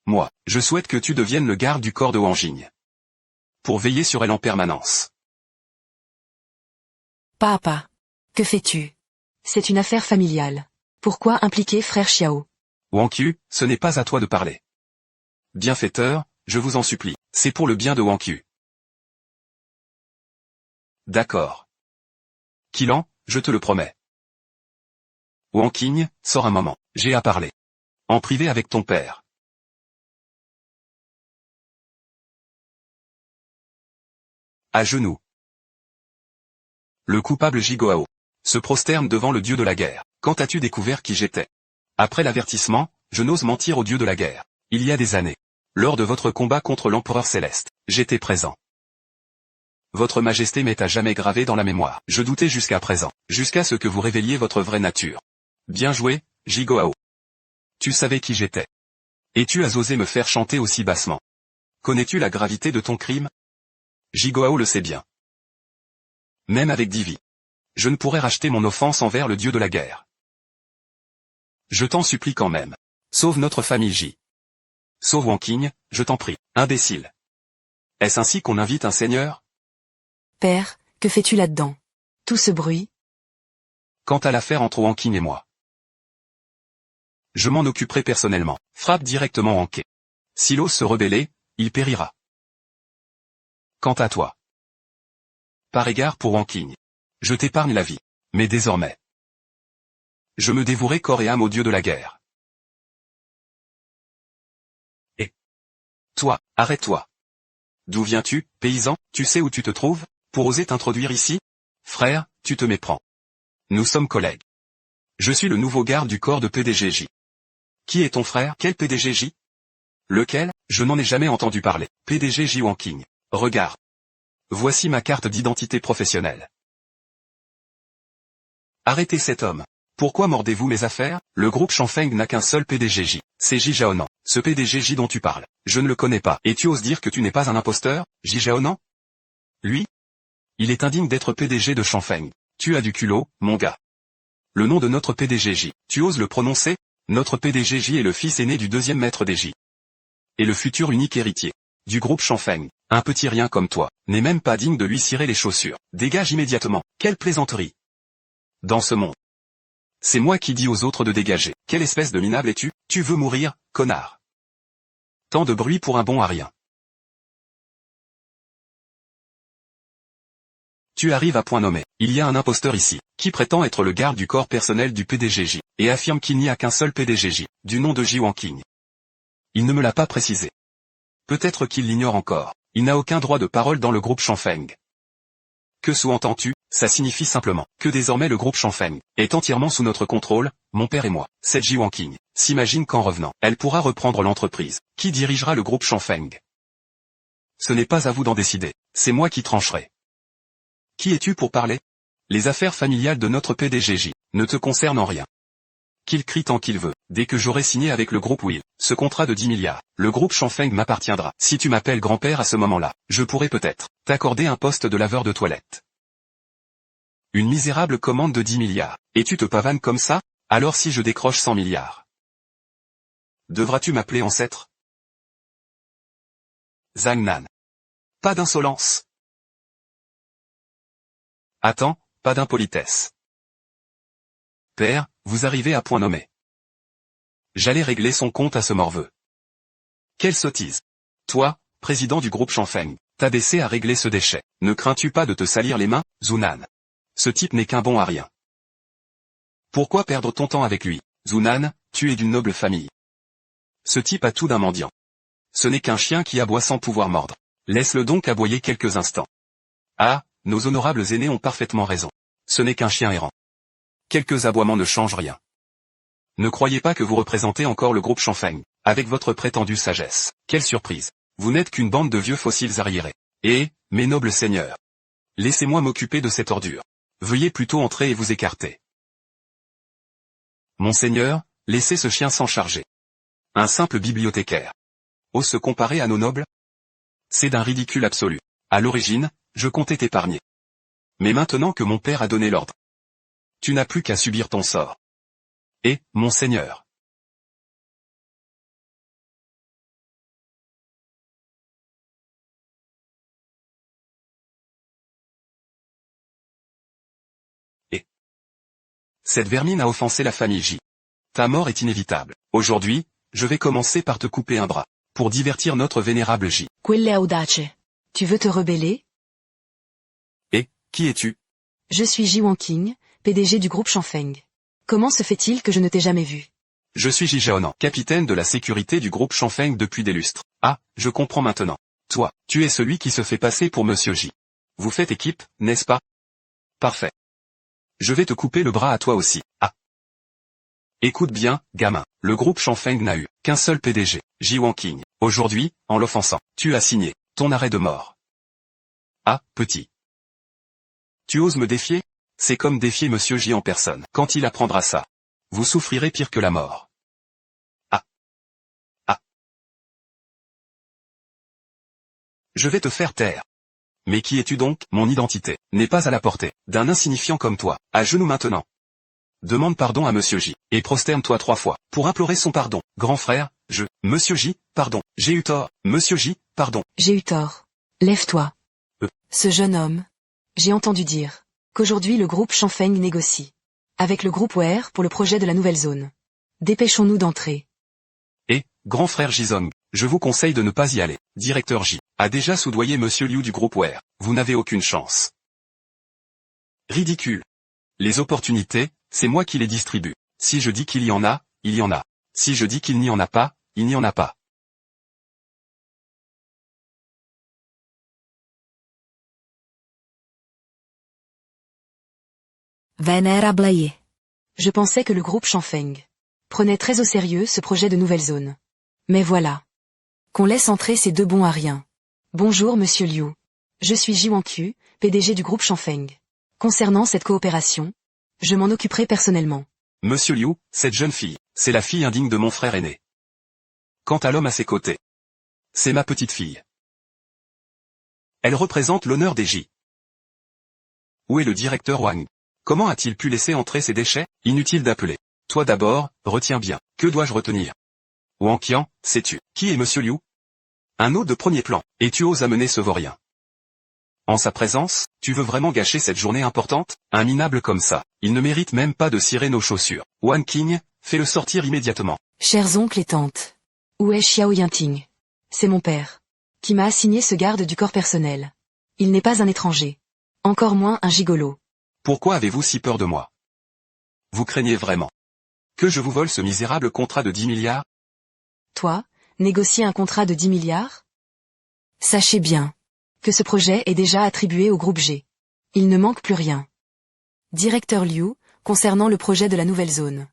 Moi, je souhaite que tu deviennes le garde du corps de Wang Jing. Pour veiller sur elle en permanence.
Papa. Que fais-tu? C'est une affaire familiale. Pourquoi impliquer frère Xiao?
Wang Qiu, ce n'est pas à toi de parler. Bienfaiteur, je vous en supplie, c'est pour le bien de Wang Qiu. D'accord. Qilan, je te le promets. Wang Qing, sors un moment, j'ai à parler. En privé avec ton père. À genoux. Le coupable Jigoao se prosterne devant le dieu de la guerre. Quand as-tu découvert qui j'étais? Après l'avertissement, je n'ose mentir au dieu de la guerre. Il y a des années, lors de votre combat contre l'empereur céleste, j'étais présent. Votre majesté m'est à jamais gravé dans la mémoire. Je doutais jusqu'à présent, jusqu'à ce que vous révéliez votre vraie nature. Bien joué, Jigoao. Tu savais qui j'étais. Et tu as osé me faire chanter aussi bassement. Connais-tu la gravité de ton crime? Jigoao le sait bien. Même avec 10 vies, je ne pourrais racheter mon offense envers le dieu de la guerre. Je t'en supplie quand même. Sauve notre famille J. Sauve Wang Qing, je t'en prie, imbécile. Est-ce ainsi qu'on invite un seigneur?
Père, que fais-tu là-dedans? Tout ce bruit?
Quant à l'affaire entre Wang Qing et moi, je m'en occuperai personnellement. Frappe directement Wang Qing. S'il ose se rebeller, il périra. Quant à toi, par égard pour Wang Qing, je t'épargne la vie. Mais désormais, je me dévouerai corps et âme au dieu de la guerre. Et toi, arrête-toi. D'où viens-tu, paysan? Tu sais où tu te trouves, pour oser t'introduire ici? Frère, tu te méprends. Nous sommes collègues. Je suis le nouveau garde du corps de PDGJ. Qui est ton frère? Quel PDGJ? Lequel? Je n'en ai jamais entendu parler. PDGJ Wang Qing. Regarde. Voici ma carte d'identité professionnelle. Arrêtez cet homme. Pourquoi mordez-vous mes affaires? Le groupe Shanfeng n'a qu'un seul PDGJ. C'est Ji Zhaonan. Ce PDGJ dont tu parles, je ne le connais pas. Et tu oses dire que tu n'es pas un imposteur, Ji Zhaonan? Lui? Il est indigne d'être PDG de Shanfeng. Tu as du culot, mon gars. Le nom de notre PDG. Tu oses le prononcer? Notre PDG est le fils aîné du deuxième maître des J. Et le futur unique héritier du groupe Shangfeng. Un petit rien comme toi n'est même pas digne de lui cirer les chaussures. Dégage immédiatement. Quelle plaisanterie! Dans ce monde, c'est moi qui dis aux autres de dégager. Quelle espèce de minable es-tu? Tu veux mourir, connard? Tant de bruit pour un bon à rien. Tu arrives à point nommé. Il y a un imposteur ici, qui prétend être le garde du corps personnel du PDG, et affirme qu'il n'y a qu'un seul PDG, du nom de Ji Wanqing. Il ne me l'a pas précisé. Peut-être qu'il l'ignore encore. Il n'a aucun droit de parole dans le groupe Shangfeng. Que sous-entends-tu? Ça signifie simplement que désormais le groupe Shangfeng est entièrement sous notre contrôle, mon père et moi. Cette Ji Wanqing s'imagine qu'en revenant, elle pourra reprendre l'entreprise. Qui dirigera le groupe Shangfeng? Ce n'est pas à vous d'en décider, c'est moi qui trancherai. Qui es-tu pour parler? Les affaires familiales de notre PDG ne te concernent en rien. Qu'il crie tant qu'il veut. Dès que j'aurai signé avec le groupe Will ce contrat de 10 milliards, le groupe Shangfeng m'appartiendra. Si tu m'appelles grand-père à ce moment-là, je pourrai peut-être t'accorder un poste de laveur de toilette. Une misérable commande de 10 milliards. Et tu te pavanes comme ça? Alors si je décroche 100 milliards. Devras-tu m'appeler ancêtre? Zhang Nan. Pas d'insolence. Attends, pas d'impolitesse. Père, vous arrivez à point nommé. J'allais régler son compte à ce morveux. Quelle sottise. Toi, président du groupe Shangfeng, t'as baissé à régler ce déchet. Ne crains-tu pas de te salir les mains, Zunan? Ce type n'est qu'un bon à rien. Pourquoi perdre ton temps avec lui? Zunan, tu es d'une noble famille. Ce type a tout d'un mendiant. Ce n'est qu'un chien qui aboie sans pouvoir mordre. Laisse-le donc aboyer quelques instants. Ah, nos honorables aînés ont parfaitement raison. Ce n'est qu'un chien errant. Quelques aboiements ne changent rien. Ne croyez pas que vous représentez encore le groupe Shangfeng, avec votre prétendue sagesse. Quelle surprise. Vous n'êtes qu'une bande de vieux fossiles arriérés. Et, mes nobles seigneurs, laissez-moi m'occuper de cette ordure. Veuillez plutôt entrer et vous écarter. Monseigneur, laissez ce chien s'en charger. Un simple bibliothécaire. Ose se comparer à nos nobles? C'est d'un ridicule absolu. À l'origine, je comptais t'épargner. Mais maintenant que mon père a donné l'ordre, tu n'as plus qu'à subir ton sort. Et, monseigneur. Et. Cette vermine a offensé la famille J. Ta mort est inévitable. Aujourd'hui, je vais commencer par te couper un bras, pour divertir notre vénérable J.
Quelle audace. Tu veux te rebeller?
Et, qui es-tu?
Je suis Ji Wanqing, PDG du groupe Shangfeng. Comment se fait-il que je ne t'ai jamais vu?
Je suis Ji Jaonan, capitaine de la sécurité du groupe Shangfeng depuis des lustres. Ah, je comprends maintenant. Toi, tu es celui qui se fait passer pour Monsieur J. Vous faites équipe, n'est-ce pas? Parfait. Je vais te couper le bras à toi aussi. Ah. Écoute bien, gamin, le groupe Shangfeng n'a eu qu'un seul PDG, Ji Wanqing. Aujourd'hui, en l'offensant, tu as signé ton arrêt de mort. Ah, petit. Tu oses me défier? C'est comme défier Monsieur J en personne. Quand il apprendra ça, vous souffrirez pire que la mort. Ah. Ah. Je vais te faire taire. Mais qui es-tu donc? Mon identité n'est pas à la portée d'un insignifiant comme toi. À genoux maintenant. Demande pardon à Monsieur J, et prosterne-toi 3 fois, pour implorer son pardon. Grand frère, Monsieur J, pardon, j'ai eu tort. Monsieur J, pardon.
J'ai eu tort. Lève-toi. Ce jeune homme. J'ai entendu dire qu'aujourd'hui le groupe Shangfeng négocie avec le groupe Ware pour le projet de la nouvelle zone. Dépêchons-nous d'entrer.
Et, grand frère Jizong, je vous conseille de ne pas y aller. Directeur J a déjà soudoyé Monsieur Liu du groupe Ware. Vous n'avez aucune chance. Ridicule. Les opportunités, c'est moi qui les distribue. Si je dis qu'il y en a, il y en a. Si je dis qu'il n'y en a pas, il n'y en a pas.
Vénérable.
Je pensais que le groupe Shangfeng prenait très au sérieux ce projet de nouvelle zone. Mais voilà. Qu'on laisse entrer ces deux bons à rien. Bonjour Monsieur Liu. Je suis Ji Wanqing, PDG du groupe Shangfeng. Concernant cette coopération, je m'en occuperai personnellement.
Monsieur Liu, cette jeune fille, c'est la fille indigne de mon frère aîné. Quant à l'homme à ses côtés, c'est ma petite fille. Elle représente l'honneur des J. Où est le directeur Wang? Comment a-t-il pu laisser entrer ces déchets? Inutile d'appeler. Toi d'abord, retiens bien. Que dois-je retenir? Wang Qian, sais-tu qui est Monsieur Liu? Un hôte de premier plan. Et tu oses amener ce vaurien. En sa présence, tu veux vraiment gâcher cette journée importante? Un minable comme ça, il ne mérite même pas de cirer nos chaussures. Wan Qing, fais-le sortir immédiatement.
Chers oncles et tantes. Où est Xiao Yinting? C'est mon père. Qui m'a assigné ce garde du corps personnel. Il n'est pas un étranger. Encore moins un gigolo.
Pourquoi avez-vous si peur de moi? Vous craignez vraiment que je vous vole ce misérable contrat de 10 milliards?
Toi, négocier un contrat de 10 milliards?
Sachez bien.
Que ce projet est déjà attribué au groupe G. Il ne manque plus rien.
Directeur Liu, concernant le projet de la nouvelle zone.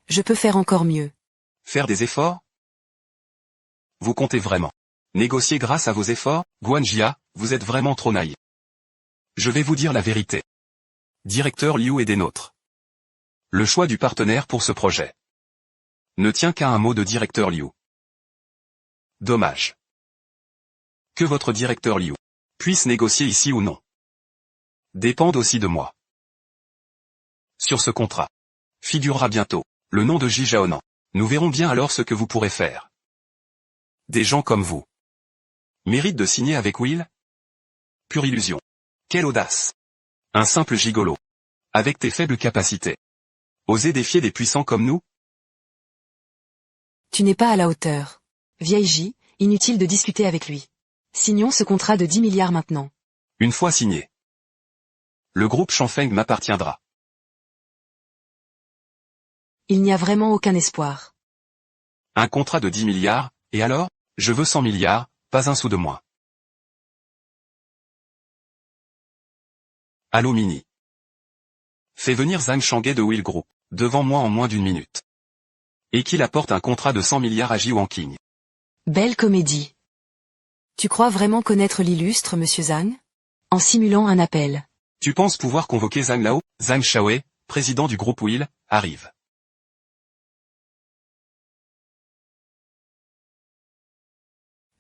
Je peux faire encore mieux.
Faire des efforts? Vous comptez vraiment négocier grâce à vos efforts? Guanjia, vous êtes vraiment trop naïf. Je vais vous dire la vérité. Directeur Liu est des nôtres. Le choix du partenaire pour ce projet ne tient qu'à un mot de directeur Liu. Dommage que votre directeur Liu puisse négocier ici ou non dépendent aussi de moi. Sur ce contrat figurera bientôt le nom de Ji Zhaonan. Nous verrons bien alors ce que vous pourrez faire. Des gens comme vous méritent de signer avec Will? Pure illusion. Quelle audace! Un simple gigolo. Avec tes faibles capacités. Oser défier des puissants comme nous?
Tu n'es pas à la hauteur.
Vieille J, inutile de discuter avec lui. Signons ce contrat de 10 milliards maintenant.
Une fois signé, le groupe Shanfeng m'appartiendra.
Il n'y a vraiment aucun espoir.
Un contrat de 10 milliards, et alors? Je veux 100 milliards, pas un sou de moins. Allô Mini. Fais venir Zhang Shangai de Will Group, devant moi en moins d'une minute. Et qu'il apporte un contrat de 100 milliards à Ji Wanqing.
Belle comédie.
Tu crois vraiment connaître l'illustre Monsieur Zhang?
En simulant un appel.
Tu penses pouvoir convoquer Zhang Lao? Zhang Shaowei, président du groupe Will, arrive.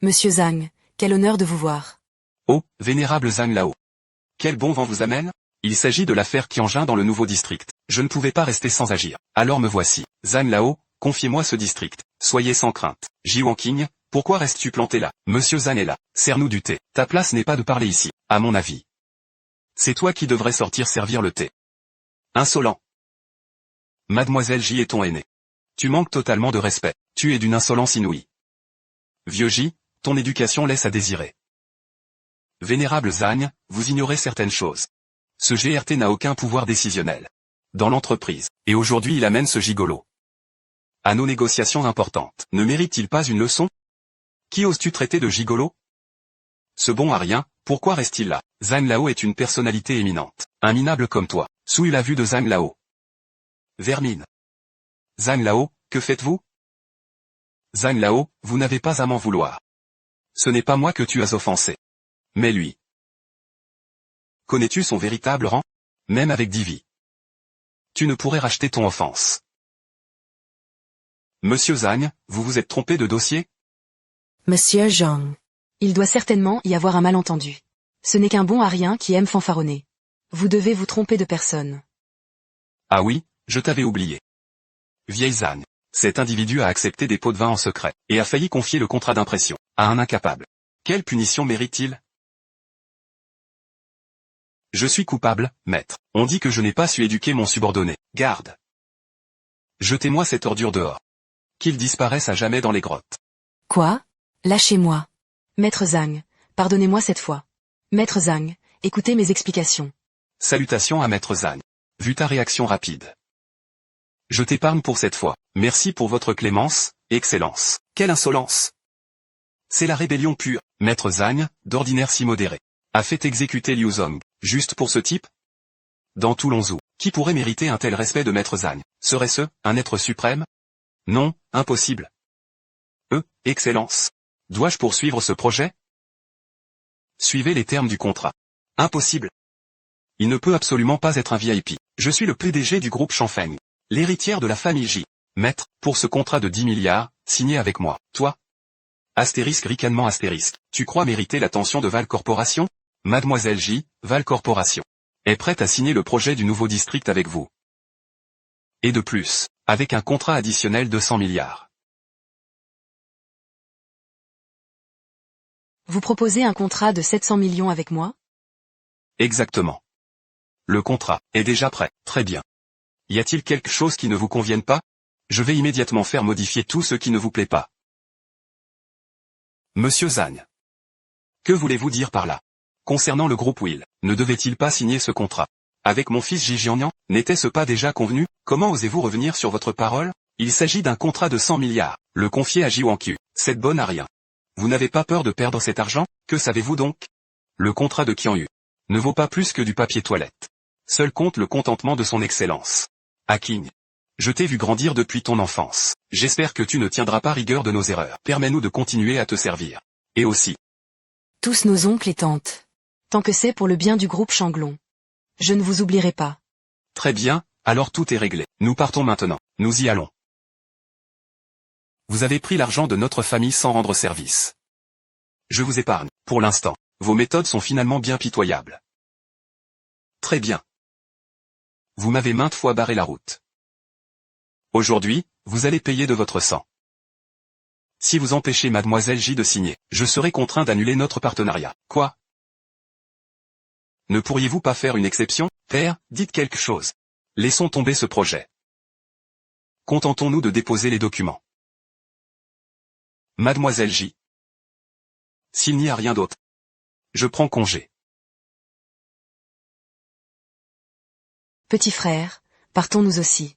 Monsieur Zhang, quel honneur de vous voir.
Oh, vénérable Zhang Lao. Quel bon vent vous amène? Il s'agit de l'affaire Qianjin dans le nouveau district. Je ne pouvais pas rester sans agir. Alors me voici. Zhang Lao, confiez-moi ce district. Soyez sans crainte. Ji Wanqing, pourquoi restes-tu planté là? Monsieur Zhang est là. Sers-nous du thé. Ta place n'est pas de parler ici, à mon avis. C'est toi qui devrais sortir servir le thé. Insolent. Mademoiselle J est ton aînée. Tu manques totalement de respect. Tu es d'une insolence inouïe. Vieux J, ton éducation laisse à désirer. Vénérable Zhang, vous ignorez certaines choses. Ce GRT n'a aucun pouvoir décisionnel dans l'entreprise, et aujourd'hui il amène ce gigolo à nos négociations importantes. Ne mérite-t-il pas une leçon? Qui oses-tu traiter de gigolo? Ce bon à rien, pourquoi reste-t-il là? Zhang Lao est une personnalité éminente. Un minable comme toi. Souille la vue de Zhang Lao. Vermine. Zhang Lao, que faites-vous? Zhang Lao, vous n'avez pas à m'en vouloir. Ce n'est pas moi que tu as offensé. Mais lui. Connais-tu son véritable rang? Même avec Divi. Tu ne pourrais racheter ton offense. Monsieur Zhang, vous vous êtes trompé de dossier?
Monsieur Zhang.
Il doit certainement y avoir un malentendu. Ce n'est qu'un bon à rien qui aime fanfaronner. Vous devez vous tromper de personne.
Ah oui, je t'avais oublié. Vieille Zhang. Cet individu a accepté des pots de vin en secret, et a failli confier le contrat d'impression à un incapable. Quelle punition mérite-t-il? Je suis coupable, maître. On dit que je n'ai pas su éduquer mon subordonné. Garde. Jetez-moi cette ordure dehors. Qu'il disparaisse à jamais dans les grottes.
Quoi? Lâchez-moi.
Maître Zhang, pardonnez-moi cette fois. Maître Zhang, écoutez mes explications.
Salutations à Maître Zhang. Vu ta réaction rapide. Je t'épargne pour cette fois. Merci pour votre clémence, Excellence. Quelle insolence! C'est la rébellion pure. Maître Zhang, d'ordinaire si modéré, a fait exécuter Liu Zong. Juste pour ce type? Dans tout Lonzhou, qui pourrait mériter un tel respect de Maître Zhang? Serait-ce un être suprême? Non, impossible. Excellence. Dois-je poursuivre ce projet? Suivez les termes du contrat. Impossible. Il ne peut absolument pas être un VIP. Je suis le PDG du groupe Shanfeng, l'héritière de la famille J. Maître, pour ce contrat de 10 milliards, signé avec moi, toi? Astérisque ricanement astérisque. Tu crois mériter l'attention de Val Corporation? Mademoiselle J, Val Corporation. est prête à signer le projet du nouveau district avec vous. Et de plus, avec un contrat additionnel de 100 milliards.
Vous proposez un contrat de 700 millions avec moi?
Exactement. Le contrat est déjà prêt. Très bien. Y a-t-il quelque chose qui ne vous convienne pas? Je vais immédiatement faire modifier tout ce qui ne vous plaît pas. Monsieur Zhang. Que voulez-vous dire par là? Concernant le groupe Will, ne devait-il pas signer ce contrat? Avec mon fils Ji Jiannian, n'était-ce pas déjà convenu? Comment osez-vous revenir sur votre parole? Il s'agit d'un contrat de 100 milliards. Le confier à Ji Wanqiu. Cette bonne à rien. Vous n'avez pas peur de perdre cet argent? Que savez-vous donc? Le contrat de Qianyu ne vaut pas plus que du papier toilette. Seul compte le contentement de son excellence. Aking. Je t'ai vu grandir depuis ton enfance. J'espère que tu ne tiendras pas rigueur de nos erreurs. Permets-nous de continuer à te servir. Et aussi.
Tous nos oncles et tantes. Tant que c'est pour le bien du groupe Shanglong. Je ne vous oublierai pas.
Très bien, alors tout est réglé. Nous partons maintenant. Nous y allons. Vous avez pris l'argent de notre famille sans rendre service. Je vous épargne, pour l'instant. Vos méthodes sont finalement bien pitoyables. Très bien. Vous m'avez maintes fois barré la route. Aujourd'hui, vous allez payer de votre sang. Si vous empêchez Mademoiselle J de signer, je serai contraint d'annuler notre partenariat. Quoi? Ne pourriez-vous pas faire une exception? Père, dites quelque chose. Laissons tomber ce projet. Contentons-nous de déposer les documents. Mademoiselle J. S'il n'y a rien d'autre, je prends congé.
Petit frère, partons-nous aussi.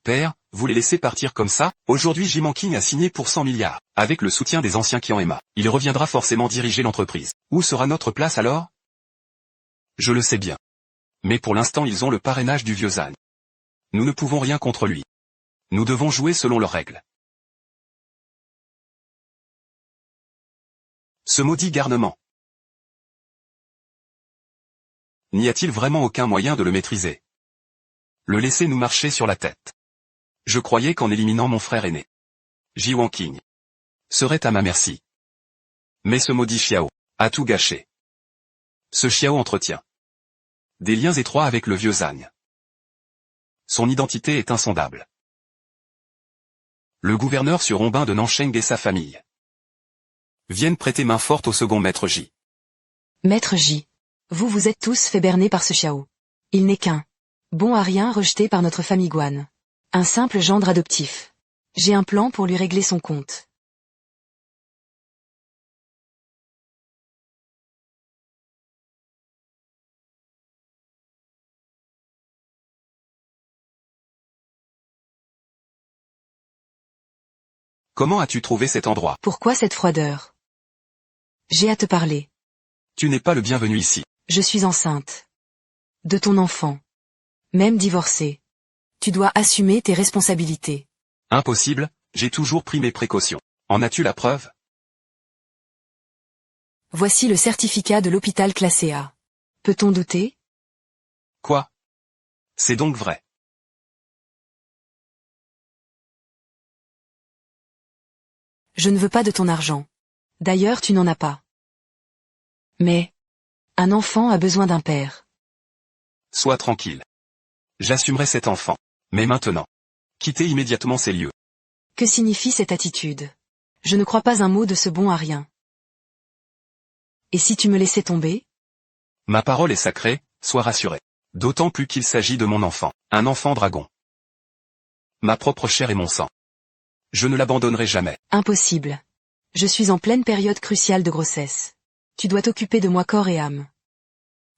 Père, vous les laissez partir comme ça? Aujourd'hui Ji Manqing a signé pour 100 milliards. Avec le soutien des anciens qui en aiment. Il reviendra forcément diriger l'entreprise. Où sera notre place alors? Je le sais bien. Mais pour l'instant ils ont le parrainage du vieux Zhang. Nous ne pouvons rien contre lui. Nous devons jouer selon leurs règles. Ce maudit garnement. N'y a-t-il vraiment aucun moyen de le maîtriser? Le laisser nous marcher sur la tête. Je croyais qu'en éliminant mon frère aîné, Ji Wanqing serait à ma merci. Mais ce maudit Xiao a tout gâché. Ce Xiao entretient des liens étroits avec le vieux Zhang. Son identité est insondable. Le gouverneur Surombin de Nansheng et sa famille viennent prêter main forte au second maître J.
Maître J. Vous êtes tous fait berner par ce Xiao. Il n'est qu'un bon à rien rejeté par notre famille Guan. Un simple gendre adoptif. J'ai un plan pour lui régler son compte.
Comment as-tu trouvé cet endroit?
Pourquoi cette froideur? J'ai à te parler.
Tu n'es pas le bienvenu ici.
Je suis enceinte. De ton enfant. Même divorcée. Tu dois assumer tes responsabilités.
Impossible, j'ai toujours pris mes précautions. En as-tu la preuve?
Voici le certificat de l'hôpital classé A. Peut-on douter?
Quoi? C'est donc vrai.
Je ne veux pas de ton argent. D'ailleurs tu n'en as pas. Mais, un enfant a besoin d'un père.
Sois tranquille. J'assumerai cet enfant. Mais maintenant, quittez immédiatement ces lieux.
Que signifie cette attitude? Je ne crois pas un mot de ce bon à rien. Et si tu me laissais tomber?
Ma parole est sacrée, sois rassuré. D'autant plus qu'il s'agit de mon enfant, un enfant dragon. Ma propre chair et mon sang. Je ne l'abandonnerai jamais.
Impossible. Je suis en pleine période cruciale de grossesse. Tu dois t'occuper de moi corps et âme.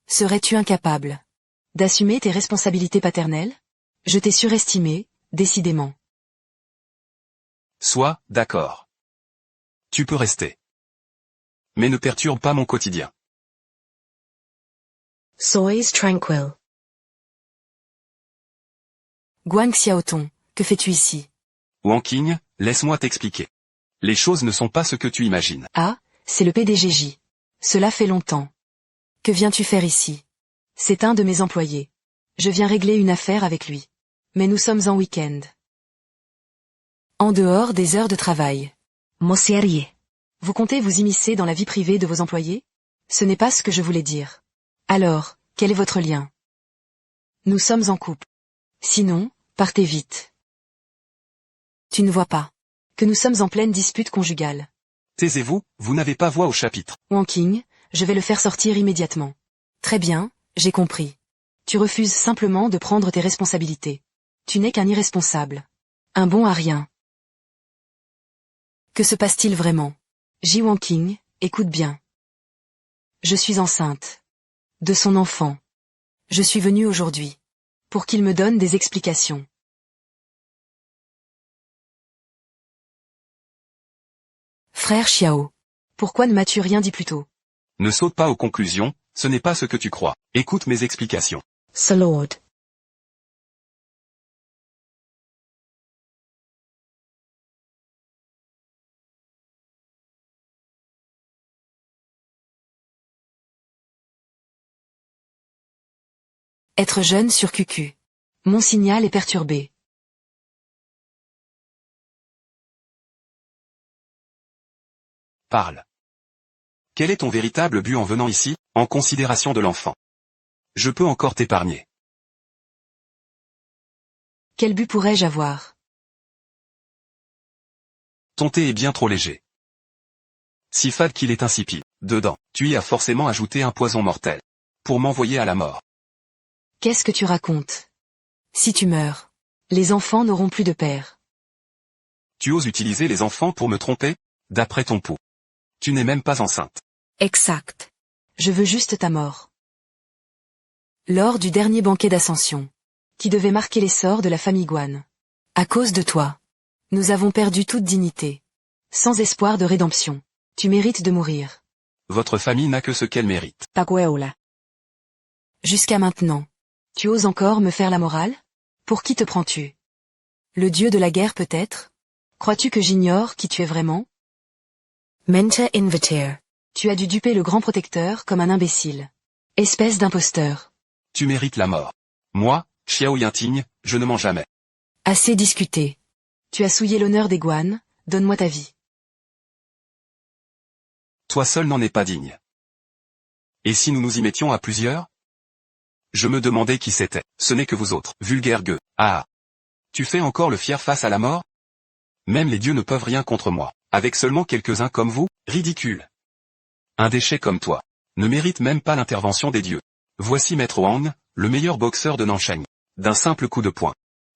Serais-tu incapable d'assumer tes responsabilités paternelles? Je t'ai surestimé, décidément.
Sois d'accord. Tu peux rester. Mais ne perturbe pas mon quotidien.
Sois tranquille. Guan Xiaotong, que fais-tu ici?
Wanqing, laisse-moi t'expliquer. Les choses ne sont pas ce que tu imagines.
Ah, c'est le PDGJ. Cela fait longtemps. Que viens-tu faire ici? C'est un de mes employés. Je viens régler une affaire avec lui. Mais nous sommes en week-end. En dehors des heures de travail. Vous comptez vous immiscer dans la vie privée de vos employés? Ce n'est pas ce que je voulais dire. Alors, quel est votre lien? Nous sommes en couple. Sinon, partez vite.
Tu ne vois pas.
Que nous sommes en pleine dispute conjugale.
Taisez-vous, vous n'avez pas voix au chapitre.
Wang Qing, je vais le faire sortir immédiatement.
Très bien, j'ai compris.
Tu refuses simplement de prendre tes responsabilités. Tu n'es qu'un irresponsable. Un bon à rien.
Que se passe-t-il vraiment?
Ji Wang Qing, écoute bien. Je suis enceinte. De son enfant.
Je suis venue aujourd'hui.
Pour qu'il me donne des explications.
Frère Xiao.
Pourquoi ne m'as-tu rien dit plus tôt?
Ne saute pas aux conclusions, ce n'est pas ce que tu crois. Écoute mes explications.
Sir Lord.
Être jeune sur QQ.
Mon signal est perturbé.
Parle. Quel est ton véritable but en venant ici, en considération de l'enfant? Je peux encore t'épargner.
Quel but pourrais-je avoir?
Ton thé est bien trop léger. Si fade qu'il est insipide. Dedans, tu y as forcément ajouté un poison mortel. Pour m'envoyer à la mort.
Qu'est-ce que tu racontes?
Si tu meurs.
Les enfants n'auront plus de père.
Tu oses utiliser les enfants pour me tromper? D'après ton pouls. Tu n'es même pas enceinte.
Exact.
Je veux juste ta mort.
Lors du dernier banquet d'ascension.
Qui devait marquer l'essor de la famille Guan.
À cause de toi. Nous avons perdu toute dignité.
Sans espoir de rédemption. Tu mérites de mourir.
Votre famille n'a que ce qu'elle mérite.
Pagueola.
Jusqu'à maintenant.
Tu oses encore me faire la morale? Pour qui te prends-tu?
Le dieu de la guerre peut-être?
Crois-tu que j'ignore qui tu es vraiment?
Mentor Inviteur.
Tu as dû duper le grand protecteur comme un imbécile. Espèce d'imposteur.
Tu mérites la mort. Moi, Xiao Yinting, je ne mens jamais.
Assez discuté.
Tu as souillé l'honneur des Guan, donne-moi ta vie.
Toi seul n'en es pas digne. Et si nous nous y mettions à plusieurs? Je me demandais qui c'était. Ce n'est que vous autres, vulgaires gueux. Ah! Tu fais encore le fier face à la mort? Même les dieux ne peuvent rien contre moi. Avec seulement quelques-uns comme vous? Ridicule. Un déchet comme toi. Ne mérite même pas l'intervention des dieux. Voici Maître Wang, le meilleur boxeur de Nansheng. D'un simple coup de poing.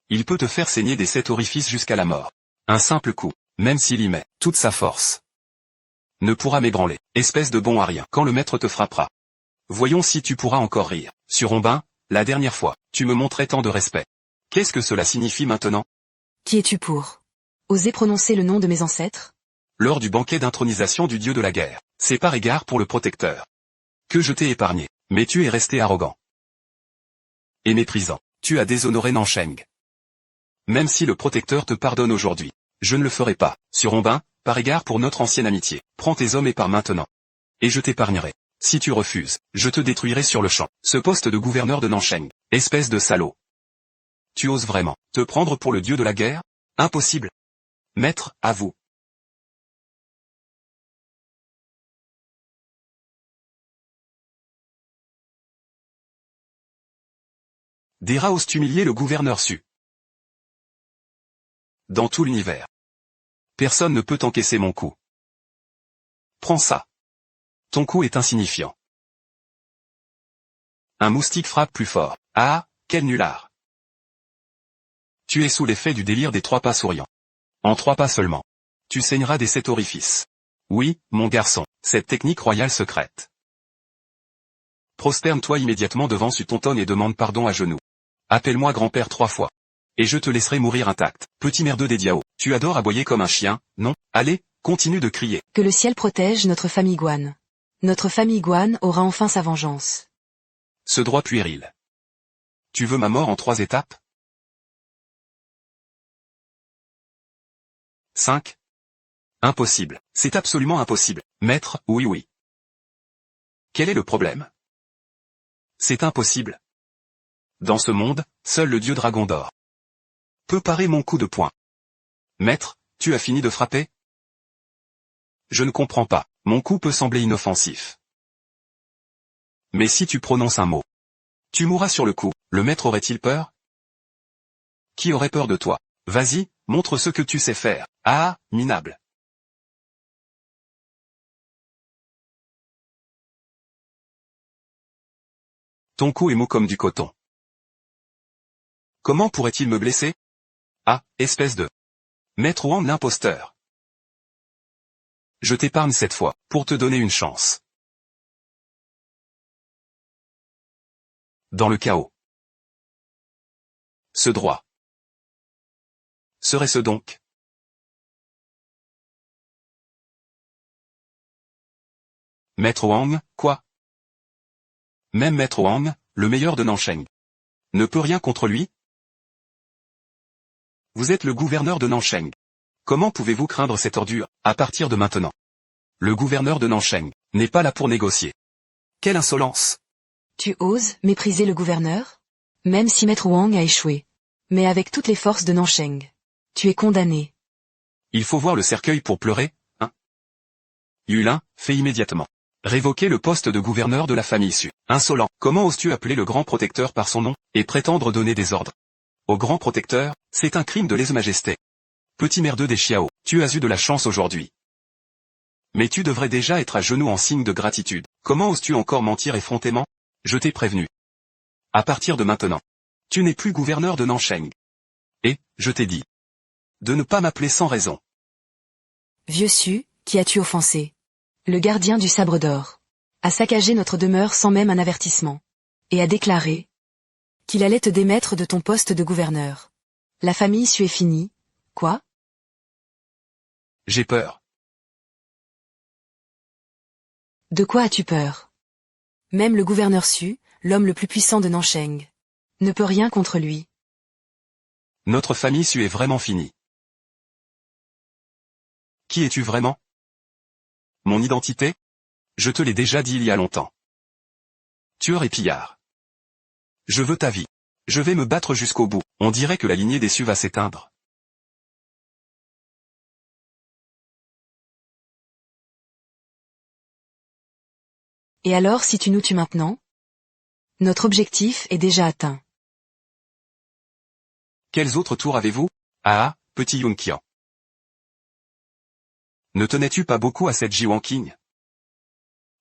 Il peut te faire saigner des 7 orifices jusqu'à la mort. Un simple coup, même s'il y met toute sa force. Ne pourra m'ébranler, espèce de bon à rien, quand le maître te frappera. Voyons si tu pourras encore rire. Sur Ombin, la dernière fois, tu me montrais tant de respect. Qu'est-ce que cela signifie maintenant?
Qui es-tu pour?
Oser prononcer le nom de mes ancêtres?
Lors du banquet d'intronisation du dieu de la guerre, c'est par égard pour le protecteur. Que je t'ai épargné, mais tu es resté arrogant. Et méprisant, tu as déshonoré Nansheng. Même si le protecteur te pardonne aujourd'hui, je ne le ferai pas. Sur Ombin, par égard pour notre ancienne amitié, prends tes hommes et pars maintenant. Et je t'épargnerai. Si tu refuses, je te détruirai sur le champ. Ce poste de gouverneur de Nansheng, espèce de salaud. Tu oses vraiment te prendre pour le dieu de la guerre? Impossible. Maître, à vous. Dera ose humilier le gouverneur Su. Dans tout l'univers. Personne ne peut encaisser mon coup. Prends ça. Ton coup est insignifiant. Un moustique frappe plus fort. Ah, quel nulard. Tu es sous l'effet du délire des 3 pas souriants. En 3 pas seulement. Tu saigneras des 7 orifices. Oui, mon garçon, cette technique royale secrète. Prosterne-toi immédiatement devant Sutonton et demande pardon à genoux. Appelle-moi grand-père 3 fois. Et je te laisserai mourir intact. Petit merdeux des diaos. Tu adores aboyer comme un chien, non? Allez, continue de crier.
Que le ciel protège notre famille Guan. Notre famille Guan aura enfin sa vengeance.
Ce droit puéril. Tu veux ma mort en 3 étapes? 5. Impossible. C'est absolument impossible. Maître, oui. Quel est le problème? C'est impossible. Dans ce monde, seul le dieu dragon d'or peut parer mon coup de poing. Maître, tu as fini de frapper? Je ne comprends pas. Mon coup peut sembler inoffensif. Mais si tu prononces un mot, tu mourras sur le coup. Le maître aurait-il peur? Qui aurait peur de toi? Vas-y, montre ce que tu sais faire. Ah, minable. Ton cou est mou comme du coton. Comment pourrait-il me blesser? Ah, espèce de... Maître Wang l'imposteur. Je t'épargne cette fois, pour te donner une chance. Dans le chaos. Ce droit. Serait-ce donc? Maître Wang, quoi? Même Maître Wang, le meilleur de Nansheng, ne peut rien contre lui? Vous êtes le gouverneur de Nansheng. Comment pouvez-vous craindre cette ordure, à partir de maintenant? Le gouverneur de Nansheng n'est pas là pour négocier. Quelle insolence!
Tu oses mépriser le gouverneur? Même si Maître Wang a échoué. Mais avec toutes les forces de Nansheng. Tu es condamné.
Il faut voir le cercueil pour pleurer, hein? Yulin, fais immédiatement. Révoquer le poste de gouverneur de la famille Su. Insolent, comment oses-tu appeler le grand protecteur par son nom, et prétendre donner des ordres? Au grand protecteur, c'est un crime de lèse-majesté. Petit merdeux des Chiao, tu as eu de la chance aujourd'hui. Mais tu devrais déjà être à genoux en signe de gratitude. Comment oses-tu encore mentir effrontément? Je t'ai prévenu. À partir de maintenant, tu n'es plus gouverneur de Nansheng. Et, je t'ai dit, de ne pas m'appeler sans raison.
Vieux Su, qui as-tu offensé? Le gardien du sabre d'or. A saccagé notre demeure sans même un avertissement. Et a déclaré qu'il allait te démettre de ton poste de gouverneur. La famille Su est finie. Quoi?
J'ai peur.
De quoi as-tu peur? Même le gouverneur Su, l'homme le plus puissant de Nansheng, ne peut rien contre lui.
Notre famille Su est vraiment finie. Qui es-tu vraiment? Mon identité? Je te l'ai déjà dit il y a longtemps. Tueur et pillard. Je veux ta vie. Je vais me battre jusqu'au bout. On dirait que la lignée des Su va s'éteindre.
Et alors si tu nous tues maintenant? Notre objectif est déjà atteint.
Quels autres tours avez-vous? Ah, petit Yunqian. Ne tenais-tu pas beaucoup à cette Jiwang Qing?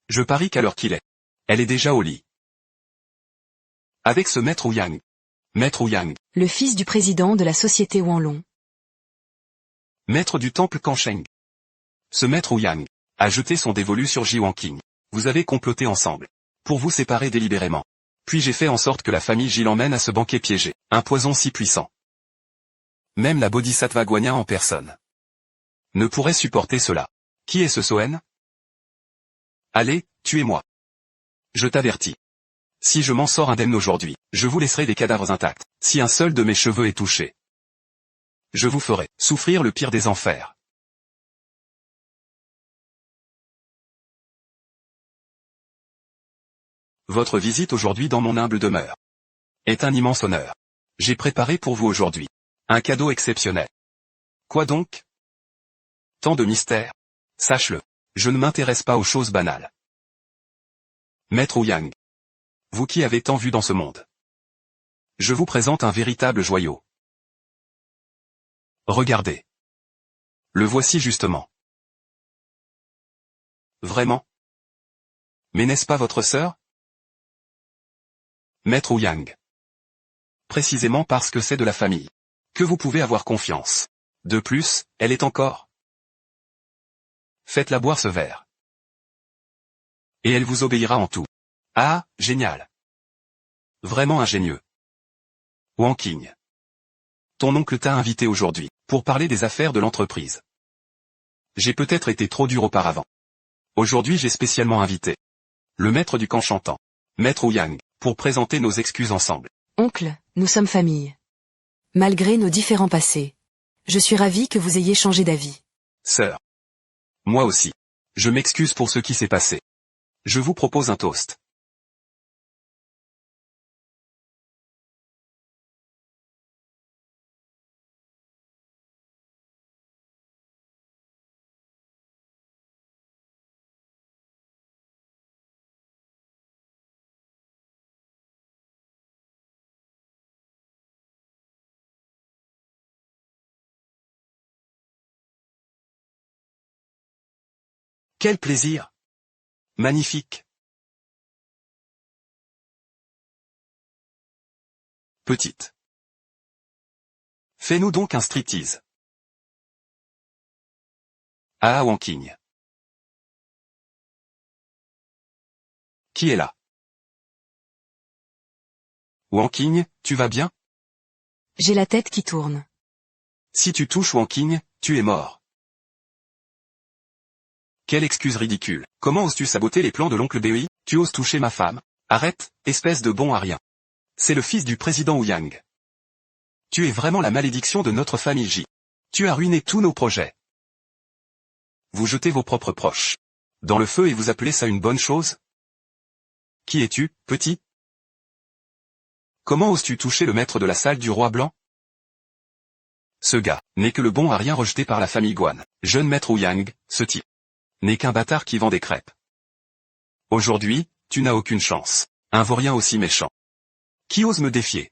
Je parie qu'à l'heure qu'il est, elle est déjà au lit. Avec ce maître Ouyang. Maître Ouyang.
Le fils du président de la société Wanlong.
Maître du temple Kansheng. Ce maître Ouyang a jeté son dévolu sur Jiwang Qing. Vous avez comploté ensemble. Pour vous séparer délibérément. Puis j'ai fait en sorte que la famille Ji l'emmène à ce banquet piégé. Un poison si puissant. Même la Bodhisattva Guanyin en personne ne pourrait supporter cela. Qui est ce Soen? Allez, tuez-moi. Je t'avertis. Si je m'en sors indemne aujourd'hui, je vous laisserai des cadavres intacts. Si un seul de mes cheveux est touché, je vous ferai souffrir le pire des enfers. Votre visite aujourd'hui dans mon humble demeure est un immense honneur. J'ai préparé pour vous aujourd'hui un cadeau exceptionnel. Quoi donc? Tant de mystères. Sache-le, je ne m'intéresse pas aux choses banales. Maître Ouyang, vous qui avez tant vu dans ce monde, je vous présente un véritable joyau. Regardez. Le voici justement. Vraiment? Mais n'est-ce pas votre sœur? Maître Ouyang. Précisément parce que c'est de la famille que vous pouvez avoir confiance. De plus, elle est encore. Faites-la boire ce verre. Et elle vous obéira en tout. Ah, génial. Vraiment ingénieux. Wang Qing. Ton oncle t'a invité aujourd'hui, pour parler des affaires de l'entreprise. J'ai peut-être été trop dur auparavant. Aujourd'hui j'ai spécialement invité le maître du camp chantant, Maître Ouyang, pour présenter nos excuses ensemble.
Oncle, nous sommes famille. Malgré nos différents passés. Je suis ravi que vous ayez changé d'avis.
Sœur. Moi aussi. Je m'excuse pour ce qui s'est passé. Je vous propose un toast. Quel plaisir! Magnifique! Petite. Fais-nous donc un striptease. Ah Wanking. Qui est là? Wanking, tu vas bien?
J'ai la tête qui tourne.
Si tu touches Wanking, tu es mort. Quelle excuse ridicule. Comment oses-tu saboter les plans de l'oncle Dewey? Tu oses toucher ma femme? Arrête, espèce de bon à rien. C'est le fils du président Ouyang. Tu es vraiment la malédiction de notre famille J. Tu as ruiné tous nos projets. Vous jetez vos propres proches dans le feu et vous appelez ça une bonne chose? Qui es-tu, petit? Comment oses-tu toucher le maître de la salle du roi blanc? Ce gars n'est que le bon à rien rejeté par la famille Guan. Jeune maître Ouyang, ce type n'est qu'un bâtard qui vend des crêpes. Aujourd'hui, tu n'as aucune chance. Un vaurien aussi méchant. Qui ose me défier?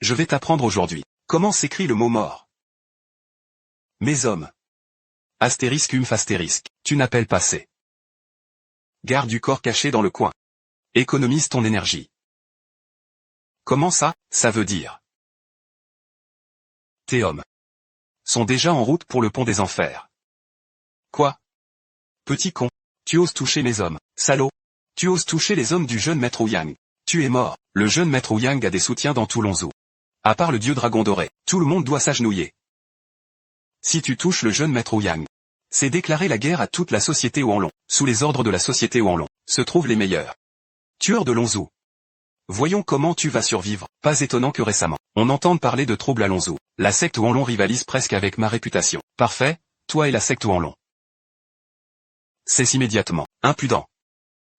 Je vais t'apprendre aujourd'hui comment s'écrit le mot mort. Mes hommes. Astérisque astérisque, tu n'appelles pas C. Garde du corps caché dans le coin. Économise ton énergie. Comment ça, ça veut dire? Tes hommes sont déjà en route pour le pont des enfers. Quoi? Petit con, tu oses toucher mes hommes, salaud. Tu oses toucher les hommes du jeune maître Ouyang. Tu es mort. Le jeune maître Ouyang a des soutiens dans tout Lonzhou. À part le dieu dragon doré, tout le monde doit s'agenouiller. Si tu touches le jeune maître Ouyang, c'est déclarer la guerre à toute la société Wanlong. Sous les ordres de la société Wanlong se trouvent les meilleurs tueurs de Lonzhou. Voyons comment tu vas survivre. Pas étonnant que récemment, on entende parler de troubles à Lonzhou. La secte Wanlong rivalise presque avec ma réputation. Parfait, toi et la secte Wanlong. C'est immédiatement impudent.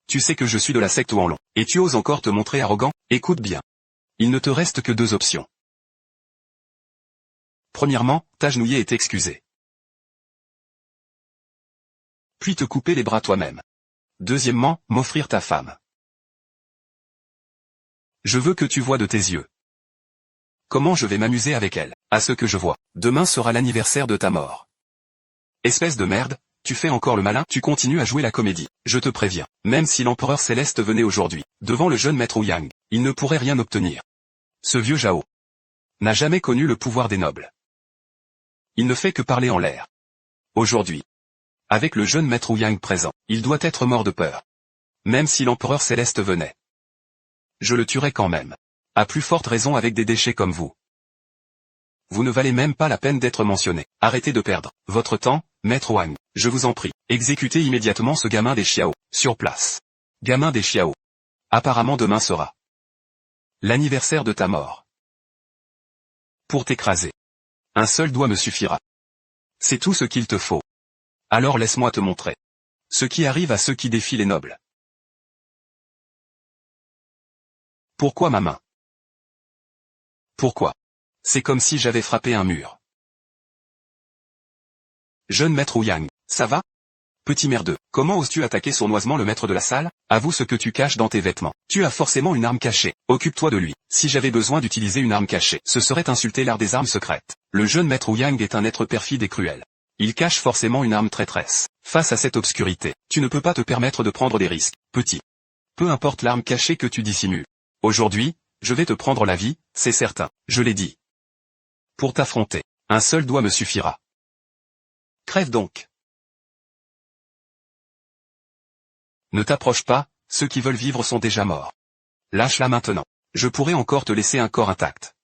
Tu sais que je suis de la secte Wanlong, et tu oses encore te montrer arrogant? Écoute bien. Il ne te reste que deux options. Premièrement, t'agenouiller et t'excuser. Puis te couper les bras toi-même. Deuxièmement, m'offrir ta femme. Je veux que tu vois de tes yeux comment je vais m'amuser avec elle. À ce que je vois, demain sera l'anniversaire de ta mort. Espèce de merde, tu fais encore le malin, tu continues à jouer la comédie. Je te préviens, même si l'empereur céleste venait aujourd'hui, devant le jeune maître Ouyang, il ne pourrait rien obtenir. Ce vieux Zhao n'a jamais connu le pouvoir des nobles. Il ne fait que parler en l'air. Aujourd'hui, avec le jeune maître Ouyang présent, il doit être mort de peur. Même si l'empereur céleste venait, je le tuerai quand même. À plus forte raison avec des déchets comme vous. Vous ne valez même pas la peine d'être mentionné. Arrêtez de perdre votre temps, maître Wang. Je vous en prie, exécutez immédiatement ce gamin des Xiao, sur place. Gamin des Xiao. Apparemment demain sera l'anniversaire de ta mort. Pour t'écraser, un seul doigt me suffira. C'est tout ce qu'il te faut. Alors laisse-moi te montrer ce qui arrive à ceux qui défient les nobles. Pourquoi ma main? Pourquoi? C'est comme si j'avais frappé un mur. Jeune maître Ouyang, ça va? Petit merdeux, comment oses-tu attaquer sournoisement le maître de la salle? Avoue ce que tu caches dans tes vêtements. Tu as forcément une arme cachée. Occupe-toi de lui. Si j'avais besoin d'utiliser une arme cachée, ce serait insulter l'art des armes secrètes. Le jeune maître Ouyang est un être perfide et cruel. Il cache forcément une arme traîtresse. Face à cette obscurité, tu ne peux pas te permettre de prendre des risques, petit. Peu importe l'arme cachée que tu dissimules. Aujourd'hui, je vais te prendre la vie, c'est certain, je l'ai dit. Pour t'affronter, un seul doigt me suffira. Crève donc. Ne t'approche pas, ceux qui veulent vivre sont déjà morts. Lâche-la maintenant. Je pourrais encore te laisser un corps intact.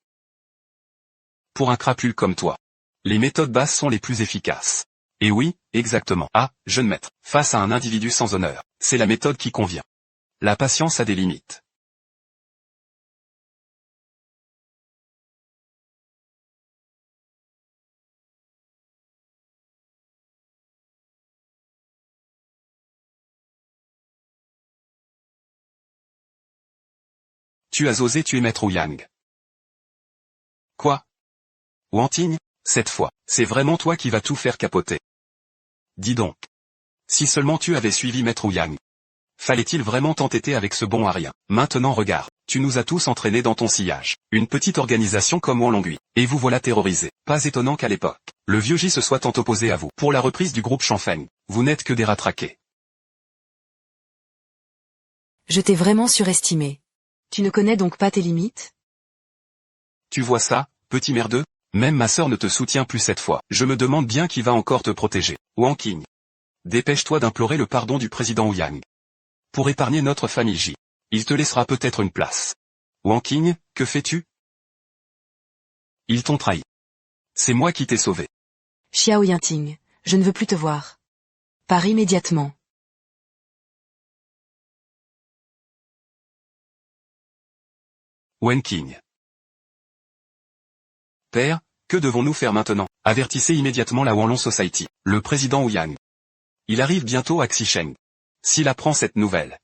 Pour un crapule comme toi, les méthodes basses sont les plus efficaces. Et oui, exactement. Ah, jeune maître, face à un individu sans honneur, c'est la méthode qui convient. La patience a des limites. Tu as osé tuer maître Ouyang. Quoi? Wanting, cette fois, c'est vraiment toi qui vas tout faire capoter. Dis donc. Si seulement tu avais suivi maître Ouyang. Fallait-il vraiment t'entêter avec ce bon à rien? Maintenant regarde, tu nous as tous entraînés dans ton sillage. Une petite organisation comme Wanlongui. Et vous voilà terrorisés. Pas étonnant qu'à l'époque, le vieux J se soit tant opposé à vous pour la reprise du groupe Chanfeng. Vous n'êtes que des rattraqués.
Je t'ai vraiment surestimé. Tu ne connais donc pas tes limites?
Tu vois ça, petit merdeux? Même ma sœur ne te soutient plus cette fois. Je me demande bien qui va encore te protéger. Wang Qing. Dépêche-toi d'implorer le pardon du président Yang. Pour épargner notre famille J. Il te laissera peut-être une place. Wang Qing, que fais-tu? Ils t'ont trahi. C'est moi qui t'ai sauvé.
Xiao Yinting, je ne veux plus te voir. Pars immédiatement.
Wen Qing. Père, que devons-nous faire maintenant? Avertissez immédiatement la Wanlong Society, le président Yang. Il arrive bientôt à Xicheng. S'il apprend cette nouvelle.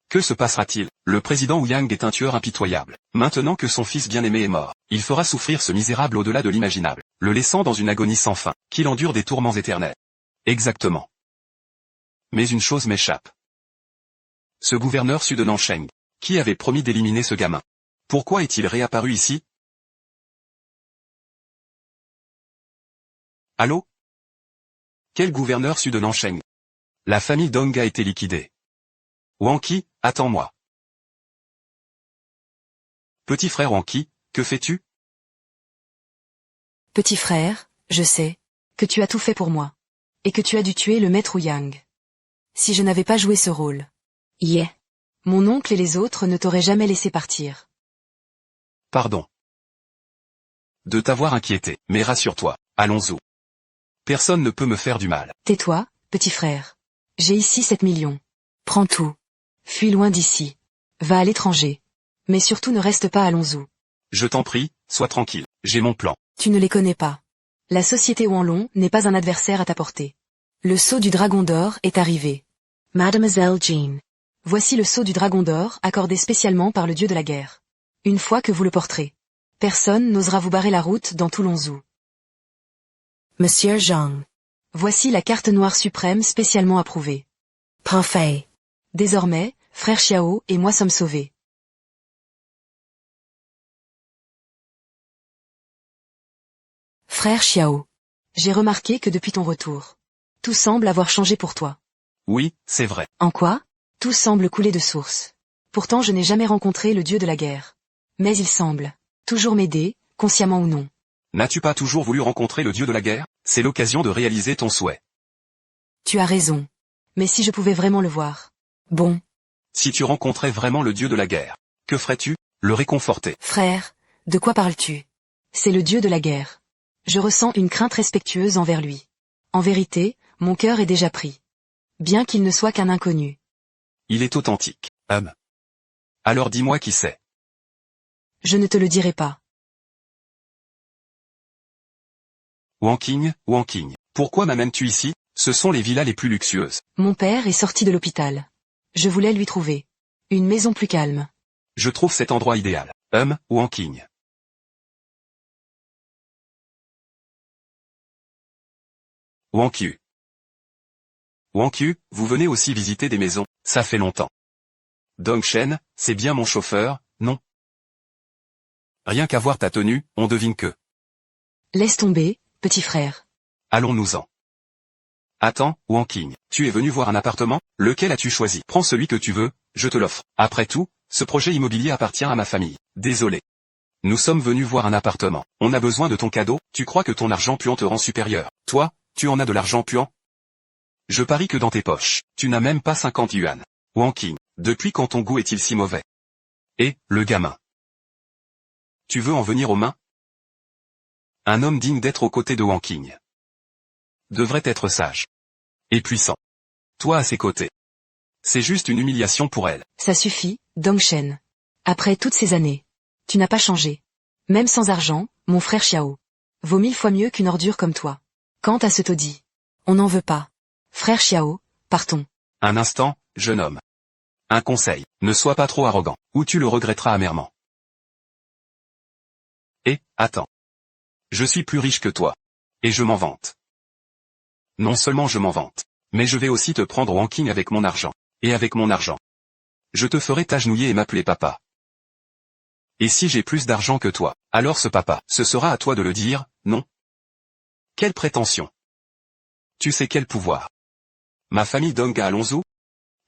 Que se passera-t-il? Le président Yang est un tueur impitoyable. Maintenant que son fils bien-aimé est mort, il fera souffrir ce misérable au-delà de l'imaginable, le laissant dans une agonie sans fin, qu'il endure des tourments éternels. Exactement. Mais une chose m'échappe. Ce gouverneur sud de Nansheng, qui avait promis d'éliminer ce gamin. Pourquoi est-il réapparu ici? Allô? Quel gouverneur sud de Nansheng? La famille Dong a été liquidée. Wang Qi, attends-moi. Petit frère Wang Qi, que fais-tu?
Petit frère, je sais que tu as tout fait pour moi. Et que tu as dû tuer le maître Yang. Si je n'avais pas joué ce rôle. Mon oncle et les autres ne t'auraient jamais laissé partir.
Pardon. De t'avoir inquiété, mais rassure-toi, allons-y. Personne ne peut me faire du mal.
Tais-toi, petit frère. J'ai ici 7 millions. Prends tout. Fuis loin d'ici. Va à l'étranger. Mais surtout ne reste pas à Lonzhou.
Je t'en prie, sois tranquille, j'ai mon plan.
Tu ne les connais pas. La société Wanlong n'est pas un adversaire à ta portée. Le sceau du Dragon d'Or est arrivé. Mademoiselle Jean. Voici le sceau du Dragon d'Or accordé spécialement par le dieu de la guerre. Une fois que vous le porterez, personne n'osera vous barrer la route dans tout Lonzhou. Monsieur Zhang. Voici la carte noire suprême spécialement approuvée. Parfait. Désormais, frère Xiao et moi sommes sauvés. Frère Xiao. J'ai remarqué que depuis ton retour, tout semble avoir changé pour toi.
Oui, c'est vrai.
En quoi? Tout semble couler de source. Pourtant je n'ai jamais rencontré le dieu de la guerre. Mais il semble toujours m'aider, consciemment ou non.
N'as-tu pas toujours voulu rencontrer le dieu de la guerre? C'est l'occasion de réaliser ton souhait.
Tu as raison. Mais si je pouvais vraiment le voir. Bon.
Si tu rencontrais vraiment le dieu de la guerre, que ferais-tu? Le réconforter.
Frère, de quoi parles-tu? C'est le dieu de la guerre. Je ressens une crainte respectueuse envers lui. En vérité, mon cœur est déjà pris. Bien qu'il ne soit qu'un inconnu.
Il est authentique. Alors dis-moi qui c'est.
Je ne te le dirai pas.
Wang Qing, pourquoi m'amènes-tu ici? Ce sont les villas les plus luxueuses.
Mon père est sorti de l'hôpital. Je voulais lui trouver une maison plus calme.
Je trouve cet endroit idéal. Wang Qing. Wang Qiu. Wang Qiu, vous venez aussi visiter des maisons, ça fait longtemps. Dong Shen, c'est bien mon chauffeur, non? Rien qu'à voir ta tenue, on devine que.
Laisse tomber, petit frère.
Allons-nous-en. Attends, Wang Qing, tu es venu voir un appartement? Lequel as-tu choisi? Prends celui que tu veux, je te l'offre. Après tout, ce projet immobilier appartient à ma famille. Désolé. Nous sommes venus voir un appartement. On a besoin de ton cadeau, tu crois que ton argent puant te rend supérieur. Toi, tu en as de l'argent puant? Je parie que dans tes poches, tu n'as même pas 50 yuan. Wang Qing, depuis quand ton goût est-il si mauvais? Et, le gamin. Tu veux en venir aux mains? Un homme digne d'être aux côtés de Wang Qing devrait être sage. Et puissant. Toi à ses côtés. C'est juste une humiliation pour elle.
Ça suffit, Dong Shen. Après toutes ces années, tu n'as pas changé. Même sans argent, mon frère Xiao vaut 1000 fois mieux qu'une ordure comme toi. Quant à ce taudis, on n'en veut pas. Frère Xiao, partons.
Un instant, jeune homme. Un conseil, ne sois pas trop arrogant, ou tu le regretteras amèrement. Et, attends. Je suis plus riche que toi. Et je m'en vante. Non seulement je m'en vante, mais je vais aussi te prendre Wang Qing avec mon argent. Et avec mon argent, je te ferai t'agenouiller et m'appeler papa. Et si j'ai plus d'argent que toi, alors ce papa, ce sera à toi de le dire, non? Quelle prétention! Tu sais quel pouvoir? Ma famille Dong à Alonso?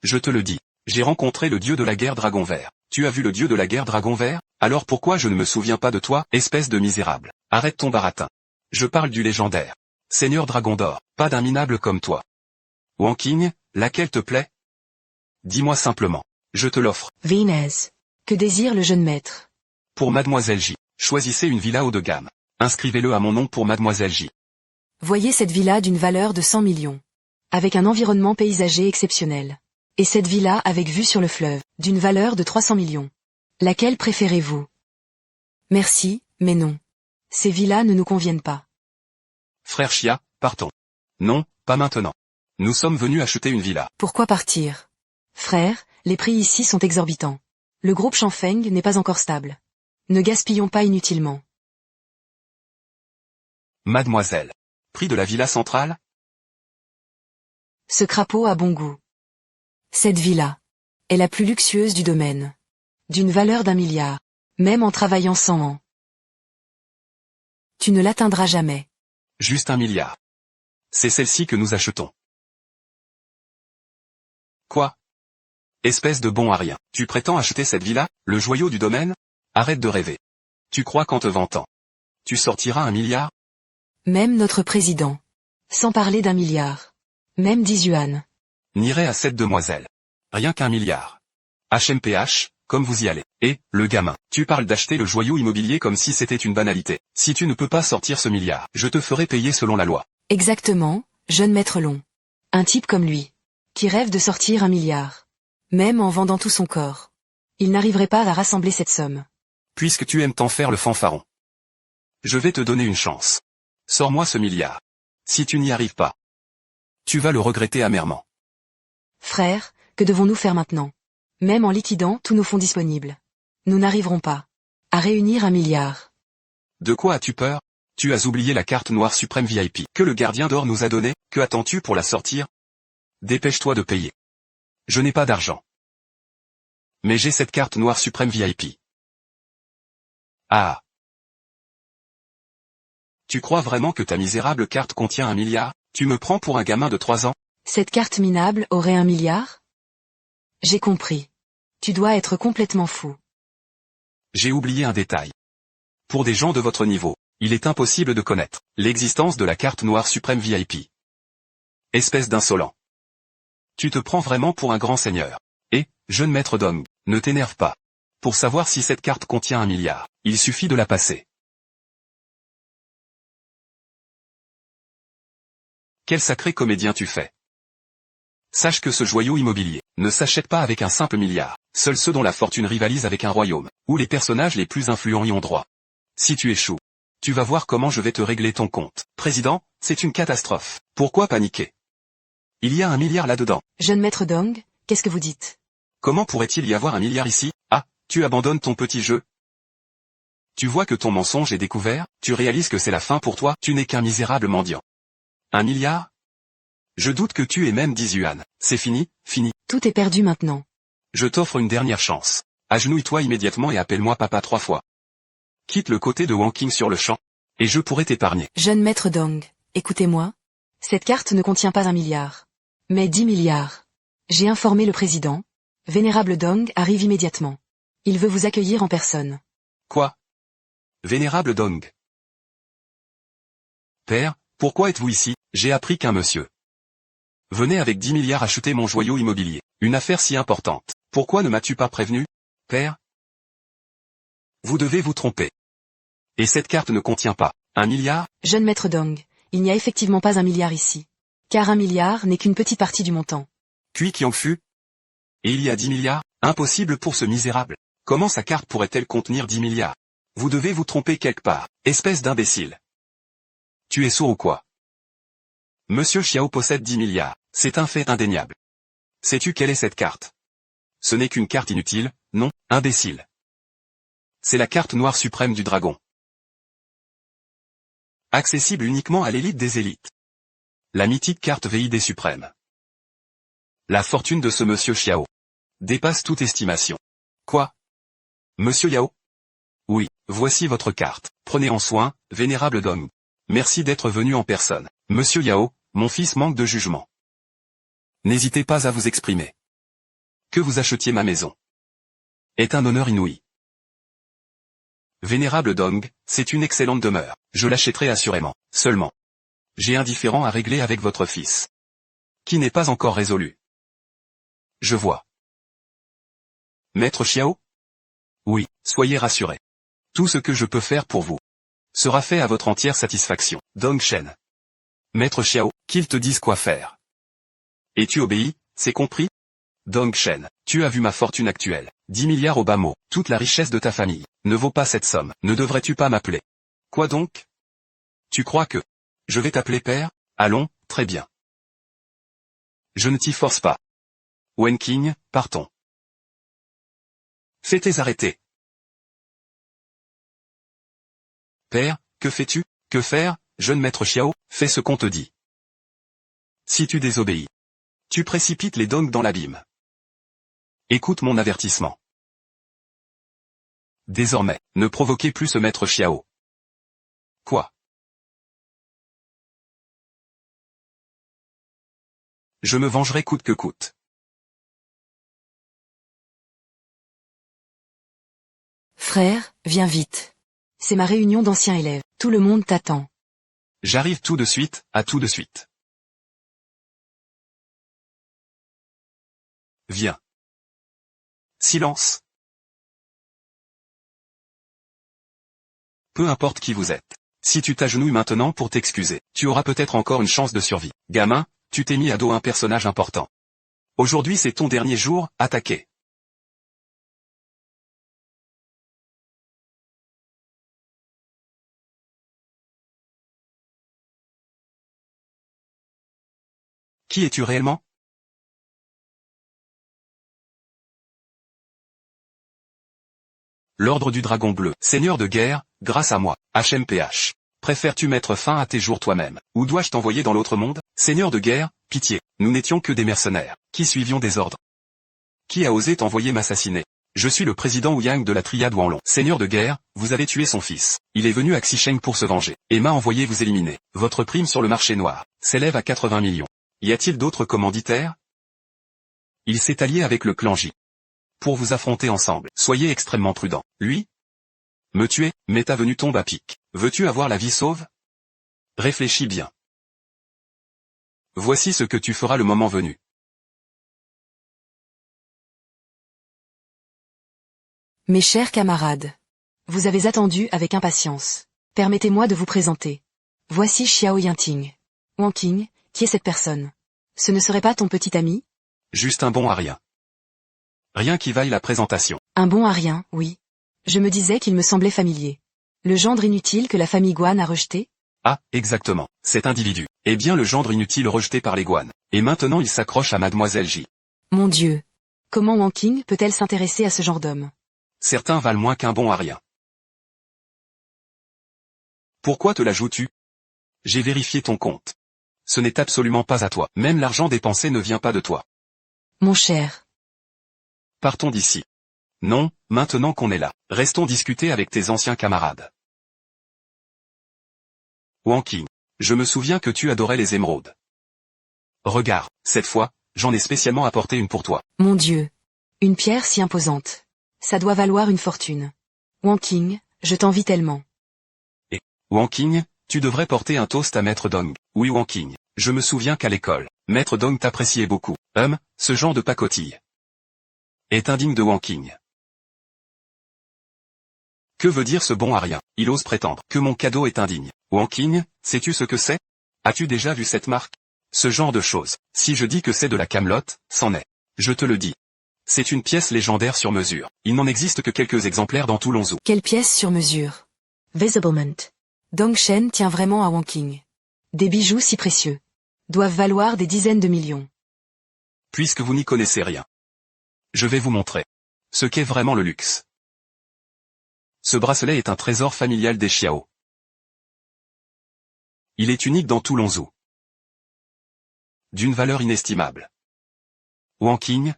Je te le dis, j'ai rencontré le dieu de la guerre Dragon Vert. Tu as vu le dieu de la guerre Dragon Vert? Alors pourquoi je ne me souviens pas de toi, espèce de misérable? Arrête ton baratin. Je parle du légendaire Seigneur Dragon d'Or, pas d'un minable comme toi. Wang Qing, laquelle te plaît? Dis-moi simplement. Je te l'offre.
Vénez. Que désire le jeune maître?
Pour Mademoiselle J. Choisissez une villa haut de gamme. Inscrivez-le à mon nom pour Mademoiselle J.
Voyez cette villa d'une valeur de 100 millions. Avec un environnement paysager exceptionnel. Et cette villa avec vue sur le fleuve, d'une valeur de 300 millions. Laquelle préférez-vous? Merci, mais non. Ces villas ne nous conviennent pas.
Frère Chia, partons. Non, pas maintenant. Nous sommes venus acheter une villa.
Pourquoi partir? Frère, les prix ici sont exorbitants. Le groupe Shangfeng n'est pas encore stable. Ne gaspillons pas inutilement.
Mademoiselle. Prix de la villa centrale?
Ce crapaud a bon goût. Cette villa est la plus luxueuse du domaine. D'une valeur d'1 milliard, même en travaillant 100 ans. Tu ne l'atteindras jamais.
Juste 1 milliard. C'est celle-ci que nous achetons. Quoi? Espèce de bon à rien. Tu prétends acheter cette villa, le joyau du domaine? Arrête de rêver. Tu crois qu'en te vantant, tu sortiras 1 milliard?
Même notre président. Sans parler d'1 milliard. Même 10 yuan.
N'irai à cette demoiselle. Rien qu'1 milliard. HMPH, comme vous y allez. Et, le gamin, tu parles d'acheter le joyau immobilier comme si c'était une banalité. Si tu ne peux pas sortir ce milliard, je te ferai payer selon la loi.
Exactement, jeune maître Long. Un type comme lui. Qui rêve de sortir 1 milliard. Même en vendant tout son corps. Il n'arriverait pas à rassembler cette somme.
Puisque tu aimes tant faire le fanfaron. Je vais te donner une chance. Sors-moi ce milliard. Si tu n'y arrives pas, tu vas le regretter amèrement.
Frère, que devons-nous faire maintenant? Même en liquidant tous nos fonds disponibles. Nous n'arriverons pas à réunir 1 milliard.
De quoi as-tu peur? Tu as oublié la carte noire suprême VIP que le gardien d'or nous a donnée? Que attends-tu pour la sortir? Dépêche-toi de payer. Je n'ai pas d'argent. Mais j'ai cette carte noire suprême VIP. Ah. Tu crois vraiment que ta misérable carte contient 1 milliard? Tu me prends pour un gamin de 3 ans?
Cette carte minable aurait 1 milliard? J'ai compris. Tu dois être complètement fou.
J'ai oublié un détail. Pour des gens de votre niveau, il est impossible de connaître l'existence de la carte noire suprême VIP. Espèce d'insolent. Tu te prends vraiment pour un grand seigneur. Et, jeune maître Dong, ne t'énerve pas. Pour savoir si cette carte contient 1 milliard, il suffit de la passer. Quel sacré comédien tu fais. Sache que ce joyau immobilier ne s'achète pas avec un simple milliard. Seuls ceux dont la fortune rivalise avec un royaume, où les personnages les plus influents y ont droit. Si tu échoues, tu vas voir comment je vais te régler ton compte. Président, c'est une catastrophe. Pourquoi paniquer? Il y a 1 milliard là-dedans.
Jeune maître Dong, qu'est-ce que vous dites?
Comment pourrait-il y avoir 1 milliard ici? Ah, tu abandonnes ton petit jeu. Tu vois que ton mensonge est découvert, tu réalises que c'est la fin pour toi, tu n'es qu'un misérable mendiant. 1 milliard? Je doute que tu aies même 10 yuan. C'est fini, fini.
Tout est perdu maintenant.
Je t'offre une dernière chance. Agenouille-toi immédiatement et appelle-moi papa 3 fois. Quitte le côté de Wang Qing sur le champ, et je pourrai t'épargner.
Jeune maître Dong, écoutez-moi. Cette carte ne contient pas 1 milliard. Mais 10 milliards. J'ai informé le président. Vénérable Dong arrive immédiatement. Il veut vous accueillir en personne.
Quoi? Vénérable Dong. Père, pourquoi êtes-vous ici? J'ai appris qu'un monsieur venait avec 10 milliards acheter mon joyau immobilier. Une affaire si importante. Pourquoi ne m'as-tu pas prévenu, père? Vous devez vous tromper. Et cette carte ne contient pas 1 milliard?
Jeune maître Dong, il n'y a effectivement pas 1 milliard ici. Car 1 milliard n'est qu'une petite partie du montant.
Kui Qiangfu? Et il y a 10 milliards? Impossible pour ce misérable. Comment sa carte pourrait-elle contenir 10 milliards? Vous devez vous tromper quelque part, espèce d'imbécile. Tu es sourd ou quoi? Monsieur Xiao possède 10 milliards, c'est un fait indéniable. Sais-tu quelle est cette carte? Ce n'est qu'une carte inutile, non, imbécile. C'est la carte noire suprême du dragon. Accessible uniquement à l'élite des élites. La mythique carte VID suprême. La fortune de ce monsieur Xiao dépasse toute estimation. Quoi? Monsieur Yao? Oui, voici votre carte. Prenez en soin, vénérable Dong. Merci d'être venu en personne. Monsieur Yao, mon fils manque de jugement. N'hésitez pas à vous exprimer. Que vous achetiez ma maison est un honneur inouï. Vénérable Dong, c'est une excellente demeure. Je l'achèterai assurément. Seulement, j'ai un différend à régler avec votre fils, qui n'est pas encore résolu. Je vois. Maître Xiao? Oui, soyez rassuré. Tout ce que je peux faire pour vous sera fait à votre entière satisfaction. Dong Shen. Maître Xiao, qu'ils te disent quoi faire. Et tu obéis, c'est compris? Dong Shen, tu as vu ma fortune actuelle. 10 milliards au bas mot. Toute la richesse de ta famille ne vaut pas cette somme. Ne devrais-tu pas m'appeler? Quoi donc? Tu crois que je vais t'appeler père? Allons, très bien. Je ne t'y force pas. Wen Qing, partons. Fais tes arrêtés. Père, que fais-tu? Que faire, jeune maître Xiao? Fais ce qu'on te dit. Si tu désobéis, tu précipites les Dong dans l'abîme. Écoute mon avertissement. Désormais, ne provoquez plus ce maître Xiao. Quoi? Je me vengerai coûte que coûte.
Frère, viens vite. C'est ma réunion d'anciens élèves. Tout le monde t'attend.
J'arrive tout de suite, à tout de suite. Viens. Silence. Peu importe qui vous êtes. Si tu t'agenouilles maintenant pour t'excuser, tu auras peut-être encore une chance de survie. Gamin, tu t'es mis à dos un personnage important. Aujourd'hui c'est ton dernier jour, attaquez. Qui es-tu réellement? L'ordre du dragon bleu. Seigneur de guerre, grâce à moi, HMPH. Préfères-tu mettre fin à tes jours toi-même? Ou dois-je t'envoyer dans l'autre monde? Seigneur de guerre, pitié, nous n'étions que des mercenaires, qui suivions des ordres. Qui a osé t'envoyer m'assassiner? Je suis le président Wu Yang de la triade Wanlong. Seigneur de guerre, vous avez tué son fils. Il est venu à Xisheng pour se venger, et m'a envoyé vous éliminer. Votre prime sur le marché noir s'élève à 80 millions. Y a-t-il d'autres commanditaires? Il s'est allié avec le clan J. Pour vous affronter ensemble, soyez extrêmement prudent. Lui? Me tuer, mais ta venue tombe à pic. Veux-tu avoir la vie sauve? Réfléchis bien. Voici ce que tu feras le moment venu.
Mes chers camarades, vous avez attendu avec impatience. Permettez-moi de vous présenter. Voici Xiao Yinting. Wang Qing, qui est cette personne? Ce ne serait pas ton petit ami?
Juste un bon à rien. Rien qui vaille la présentation.
Un bon à rien, oui. Je me disais qu'il me semblait familier. Le gendre inutile que la famille Guan a rejeté?
Ah, exactement, cet individu. Eh bien le gendre inutile rejeté par les Guan. Et maintenant il s'accroche à Mademoiselle J.
Mon Dieu. Comment Wang Qing peut-elle s'intéresser à ce genre d'homme?
Certains valent moins qu'un bon à rien. Pourquoi te la joues-tu? J'ai vérifié ton compte. Ce n'est absolument pas à toi. Même l'argent dépensé ne vient pas de toi.
Mon cher.
Partons d'ici. Non, maintenant qu'on est là, restons discuter avec tes anciens camarades. Wang Qing, je me souviens que tu adorais les émeraudes. Regarde, cette fois, j'en ai spécialement apporté une pour toi.
Mon Dieu. Une pierre si imposante. Ça doit valoir une fortune. Wang Qing, je t'envie tellement.
Et, Wang Qing, tu devrais porter un toast à Maître Dong. Oui Wang Qing, je me souviens qu'à l'école, Maître Dong t'appréciait beaucoup. Ce genre de pacotille est indigne de Wang Qing. Que veut dire ce bon à rien? Il ose prétendre que mon cadeau est indigne. Wang Qing, sais-tu ce que c'est? As-tu déjà vu cette marque? Ce genre de choses. Si je dis que c'est de la camelote, c'en est. Je te le dis. C'est une pièce légendaire sur mesure. Il n'en existe que quelques exemplaires dans tout Lonzhou.
Quelle pièce sur mesure? Visiblement. Dong Shen tient vraiment à Wang Qing. Des bijoux si précieux doivent valoir des dizaines de millions.
Puisque vous n'y connaissez rien, je vais vous montrer ce qu'est vraiment le luxe. Ce bracelet est un trésor familial des Xiao. Il est unique dans tout Lonzhou. D'une valeur inestimable. Wang Qing,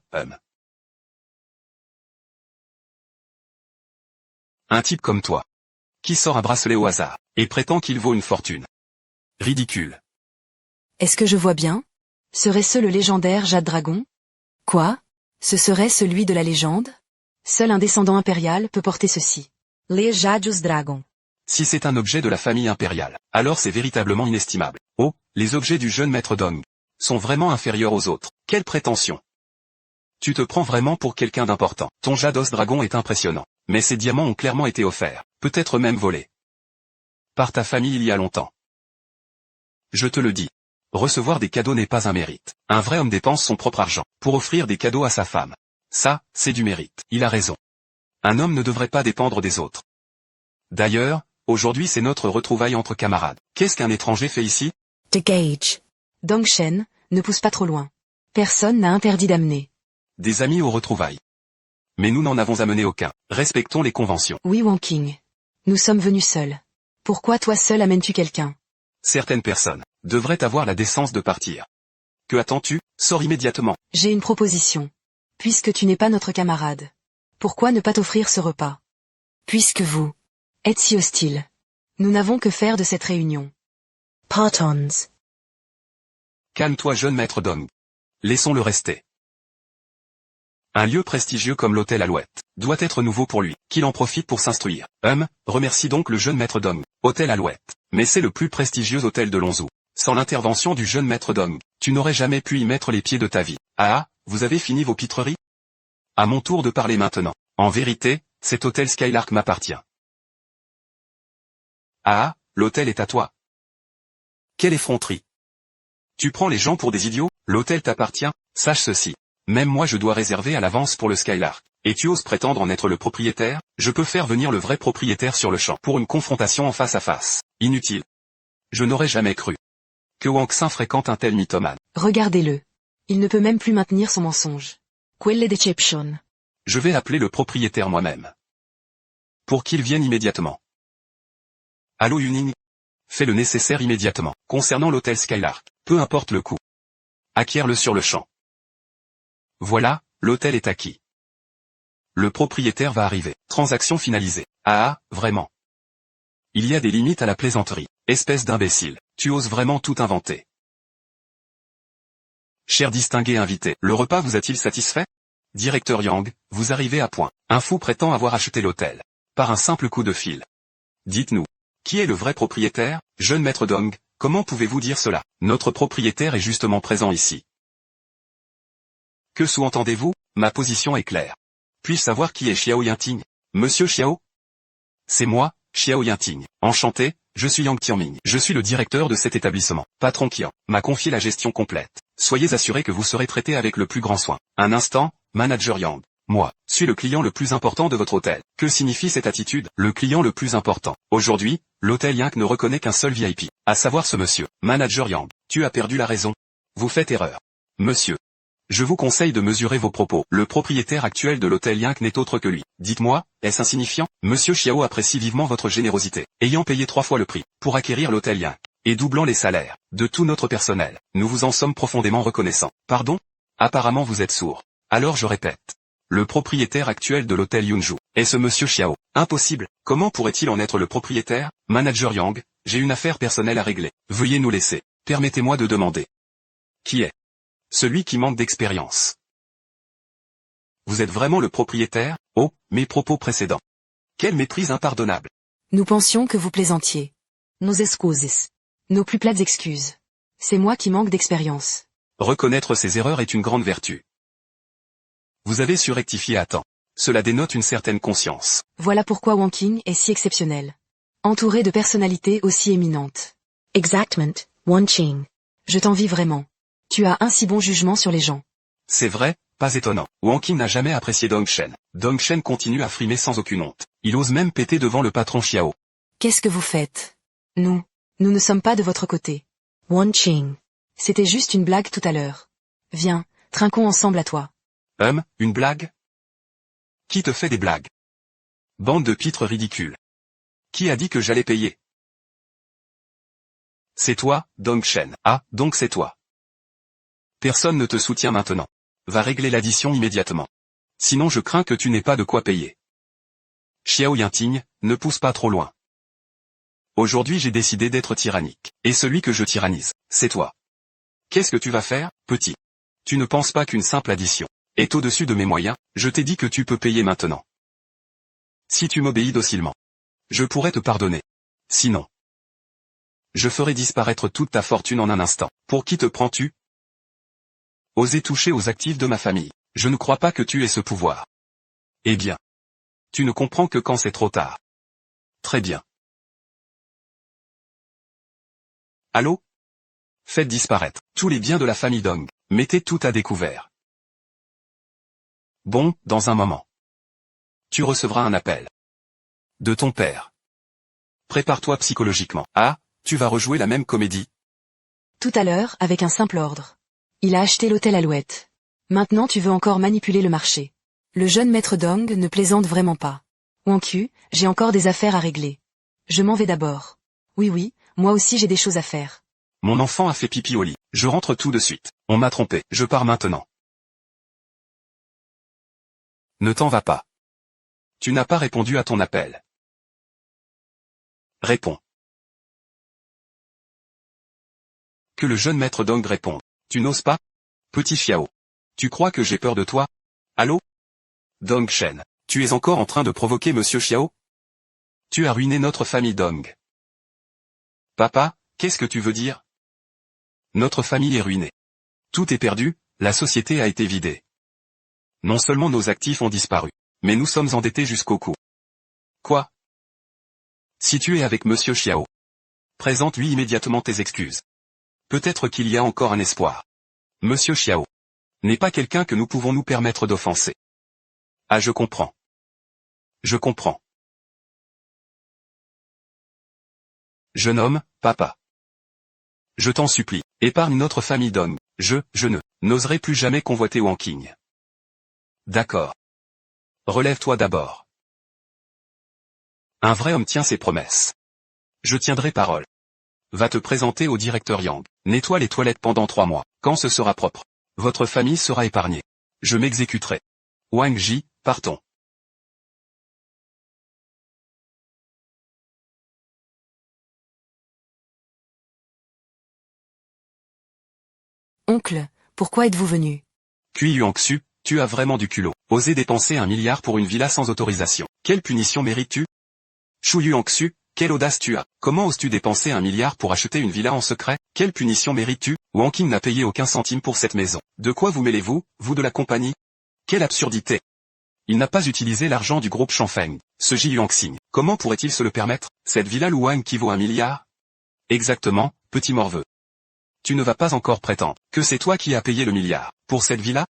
Un type comme toi, qui sort un bracelet au hasard, et prétend qu'il vaut une fortune. Ridicule.
Est-ce que je vois bien? Serait-ce le légendaire Jade Dragon? Quoi? Ce serait celui de la légende? Seul un descendant impérial peut porter ceci. Les Jadus Dragon.
Si c'est un objet de la famille impériale, alors c'est véritablement inestimable. Oh, les objets du jeune maître Dong sont vraiment inférieurs aux autres. Quelle prétention! Tu te prends vraiment pour quelqu'un d'important. Ton Jados Dragon est impressionnant. Mais ces diamants ont clairement été offerts, peut-être même volés. Par ta famille il y a longtemps. Je te le dis. Recevoir des cadeaux n'est pas un mérite. Un vrai homme dépense son propre argent pour offrir des cadeaux à sa femme. Ça, c'est du mérite. Il a raison. Un homme ne devrait pas dépendre des autres. D'ailleurs, aujourd'hui c'est notre retrouvaille entre camarades. Qu'est-ce qu'un étranger fait ici?
De Gage. Dongshen, ne pousse pas trop loin. Personne n'a interdit d'amener.
Des amis aux retrouvailles. Mais nous n'en avons amené aucun. Respectons les conventions.
Oui, Wanking. Nous sommes venus seuls. Pourquoi toi seul amènes-tu quelqu'un?
Certaines personnes devraient avoir la décence de partir. Que attends-tu? Sors immédiatement.
J'ai une proposition. Puisque tu n'es pas notre camarade. Pourquoi ne pas t'offrir ce repas? Puisque vous êtes si hostile. Nous n'avons que faire de cette réunion. Partons.
Calme-toi jeune maître Dong. Laissons-le rester. Un lieu prestigieux comme l'hôtel Alouette doit être nouveau pour lui, qu'il en profite pour s'instruire. Remercie donc le jeune maître Dong. Hôtel Alouette. Mais c'est le plus prestigieux hôtel de Lonzhou. Sans l'intervention du jeune maître Dong, tu n'aurais jamais pu y mettre les pieds de ta vie. Vous avez fini vos pitreries? À mon tour de parler maintenant. En vérité, cet hôtel Skylark m'appartient. L'hôtel est à toi. Quelle effronterie! Tu prends les gens pour des idiots? L'hôtel t'appartient, sache ceci. Même moi je dois réserver à l'avance pour le Skylark. Et tu oses prétendre en être le propriétaire? Je peux faire venir le vrai propriétaire sur le champ pour une confrontation en face à face. Inutile. Je n'aurais jamais cru que Wang Xin fréquente un tel mythomane.
Regardez-le. Il ne peut même plus maintenir son mensonge. Quelle deception.
Je vais appeler le propriétaire moi-même. Pour qu'il vienne immédiatement. Allô Yuning? Fais le nécessaire immédiatement. Concernant l'hôtel Skylark, peu importe le coût. Acquiert-le sur le champ. Voilà, l'hôtel est acquis. Le propriétaire va arriver. Transaction finalisée. Vraiment. Il y a des limites à la plaisanterie. Espèce d'imbécile. Tu oses vraiment tout inventer. Cher distingué invité, le repas vous a-t-il satisfait? Directeur Yang, vous arrivez à point. Un fou prétend avoir acheté l'hôtel. Par un simple coup de fil. Dites-nous. Qui est le vrai propriétaire? Jeune maître Dong, comment pouvez-vous dire cela? Notre propriétaire est justement présent ici. Que sous-entendez-vous? Ma position est claire. Puis-je savoir qui est Xiao Yinting? Monsieur Xiao? C'est moi, Xiao Yinting. Enchanté, je suis Yang Tianming. Je suis le directeur de cet établissement. Patron Qian m'a confié la gestion complète. Soyez assuré que vous serez traité avec le plus grand soin. Un instant, manager Yang. Moi, suis le client le plus important de votre hôtel. Que signifie cette attitude? Le client le plus important. Aujourd'hui, l'hôtel Yang ne reconnaît qu'un seul VIP, à savoir ce monsieur. Manager Yang, tu as perdu la raison. Vous faites erreur. Monsieur. Je vous conseille de mesurer vos propos. Le propriétaire actuel de l'hôtel Yang n'est autre que lui. Dites-moi, est-ce insignifiant? Monsieur Xiao apprécie vivement votre générosité. Ayant payé 3 fois le prix, pour acquérir l'hôtel Yang, et doublant les salaires, de tout notre personnel, nous vous en sommes profondément reconnaissants. Pardon? Apparemment vous êtes sourd. Alors je répète. Le propriétaire actuel de l'hôtel Yunju est ce monsieur Xiao. Impossible. Comment pourrait-il en être le propriétaire? Manager Yang, j'ai une affaire personnelle à régler. Veuillez nous laisser. Permettez-moi de demander. Qui est? Celui qui manque d'expérience. Vous êtes vraiment le propriétaire? Oh, mes propos précédents. Quelle méprise impardonnable.
Nous pensions que vous plaisantiez. Nos excuses. Nos plus plates excuses. C'est moi qui manque d'expérience.
Reconnaître ses erreurs est une grande vertu. Vous avez su rectifier à temps. Cela dénote une certaine conscience.
Voilà pourquoi Wanking est si exceptionnel. Entouré de personnalités aussi éminentes. Exactement, Wanqing. Je t'envie vraiment. Tu as un si bon jugement sur les gens.
C'est vrai, pas étonnant. Wanking n'a jamais apprécié Dongshen. Dongshen continue à frimer sans aucune honte. Il ose même péter devant le patron Xiao.
Qu'est-ce que vous faites? Nous ne sommes pas de votre côté. Wanqing. C'était juste une blague tout à l'heure. Viens, trinquons ensemble à toi.
Une blague? Qui te fait des blagues? Bande de pitres ridicules. Qui a dit que j'allais payer? C'est toi, Dongshen. Donc c'est toi. Personne ne te soutient maintenant. Va régler l'addition immédiatement. Sinon je crains que tu n'aies pas de quoi payer. Xiao Yinting, ne pousse pas trop loin. Aujourd'hui j'ai décidé d'être tyrannique. Et celui que je tyrannise, c'est toi. Qu'est-ce que tu vas faire, petit? Tu ne penses pas qu'une simple addition est au-dessus de mes moyens? Je t'ai dit que tu peux payer maintenant. Si tu m'obéis docilement, je pourrais te pardonner. Sinon, je ferai disparaître toute ta fortune en un instant. Pour qui te prends-tu? Oser toucher aux actifs de ma famille. Je ne crois pas que tu aies ce pouvoir. Eh bien, tu ne comprends que quand c'est trop tard. Très bien. Allô? Faites disparaître tous les biens de la famille Dong. Mettez tout à découvert. Bon, dans un moment. Tu recevras un appel. De ton père. Prépare-toi psychologiquement. Ah, tu vas rejouer la même comédie?
Tout à l'heure, avec un simple ordre. Il a acheté l'hôtel Alouette. Maintenant tu veux encore manipuler le marché. Le jeune maître Dong ne plaisante vraiment pas. Wang Q, j'ai encore des affaires à régler. Je m'en vais d'abord. Oui, moi aussi j'ai des choses à faire.
Mon enfant a fait pipi au lit. Je rentre tout de suite. On m'a trompé. Je pars maintenant. Ne t'en va pas. Tu n'as pas répondu à ton appel. Réponds. Que le jeune maître Dong réponde. Tu n'oses pas? Petit Xiao. Tu crois que j'ai peur de toi? Allô? Dong Shen. Tu es encore en train de provoquer Monsieur Xiao? Tu as ruiné notre famille Dong. Papa, qu'est-ce que tu veux dire? Notre famille est ruinée. Tout est perdu, la société a été vidée. Non seulement nos actifs ont disparu, mais nous sommes endettés jusqu'au cou. Quoi? Si tu es avec Monsieur Xiao, présente-lui immédiatement tes excuses. Peut-être qu'il y a encore un espoir. Monsieur Xiao n'est pas quelqu'un que nous pouvons nous permettre d'offenser. Ah, je comprends. Je comprends. Jeune homme, papa. Je t'en supplie, épargne notre famille Dong. Je ne n'oserai plus jamais convoiter Wang Qing. D'accord. Relève-toi d'abord. Un vrai homme tient ses promesses. Je tiendrai parole. Va te présenter au directeur Yang. Nettoie les toilettes pendant 3 mois. Quand ce sera propre, votre famille sera épargnée. Je m'exécuterai. Wang Ji, partons.
Oncle, pourquoi êtes-vous venu?
Kui Yuanxu, tu as vraiment du culot. Oser dépenser 1 milliard pour une villa sans autorisation. Quelle punition mérites-tu? Shu Yuanxu, quelle audace tu as. Comment oses-tu dépenser 1 milliard pour acheter une villa en secret? Quelle punition mérites-tu? Wang Qing n'a payé aucun centime pour cette maison. De quoi vous mêlez-vous, vous de la compagnie? Quelle absurdité! Il n'a pas utilisé l'argent du groupe Shangfeng. Ce Ji Yuanxing, comment pourrait-il se le permettre? Cette villa Luang qui vaut 1 milliard? Exactement, petit morveux. Tu ne vas pas encore prétendre que c'est toi qui as payé le milliard pour cette villa?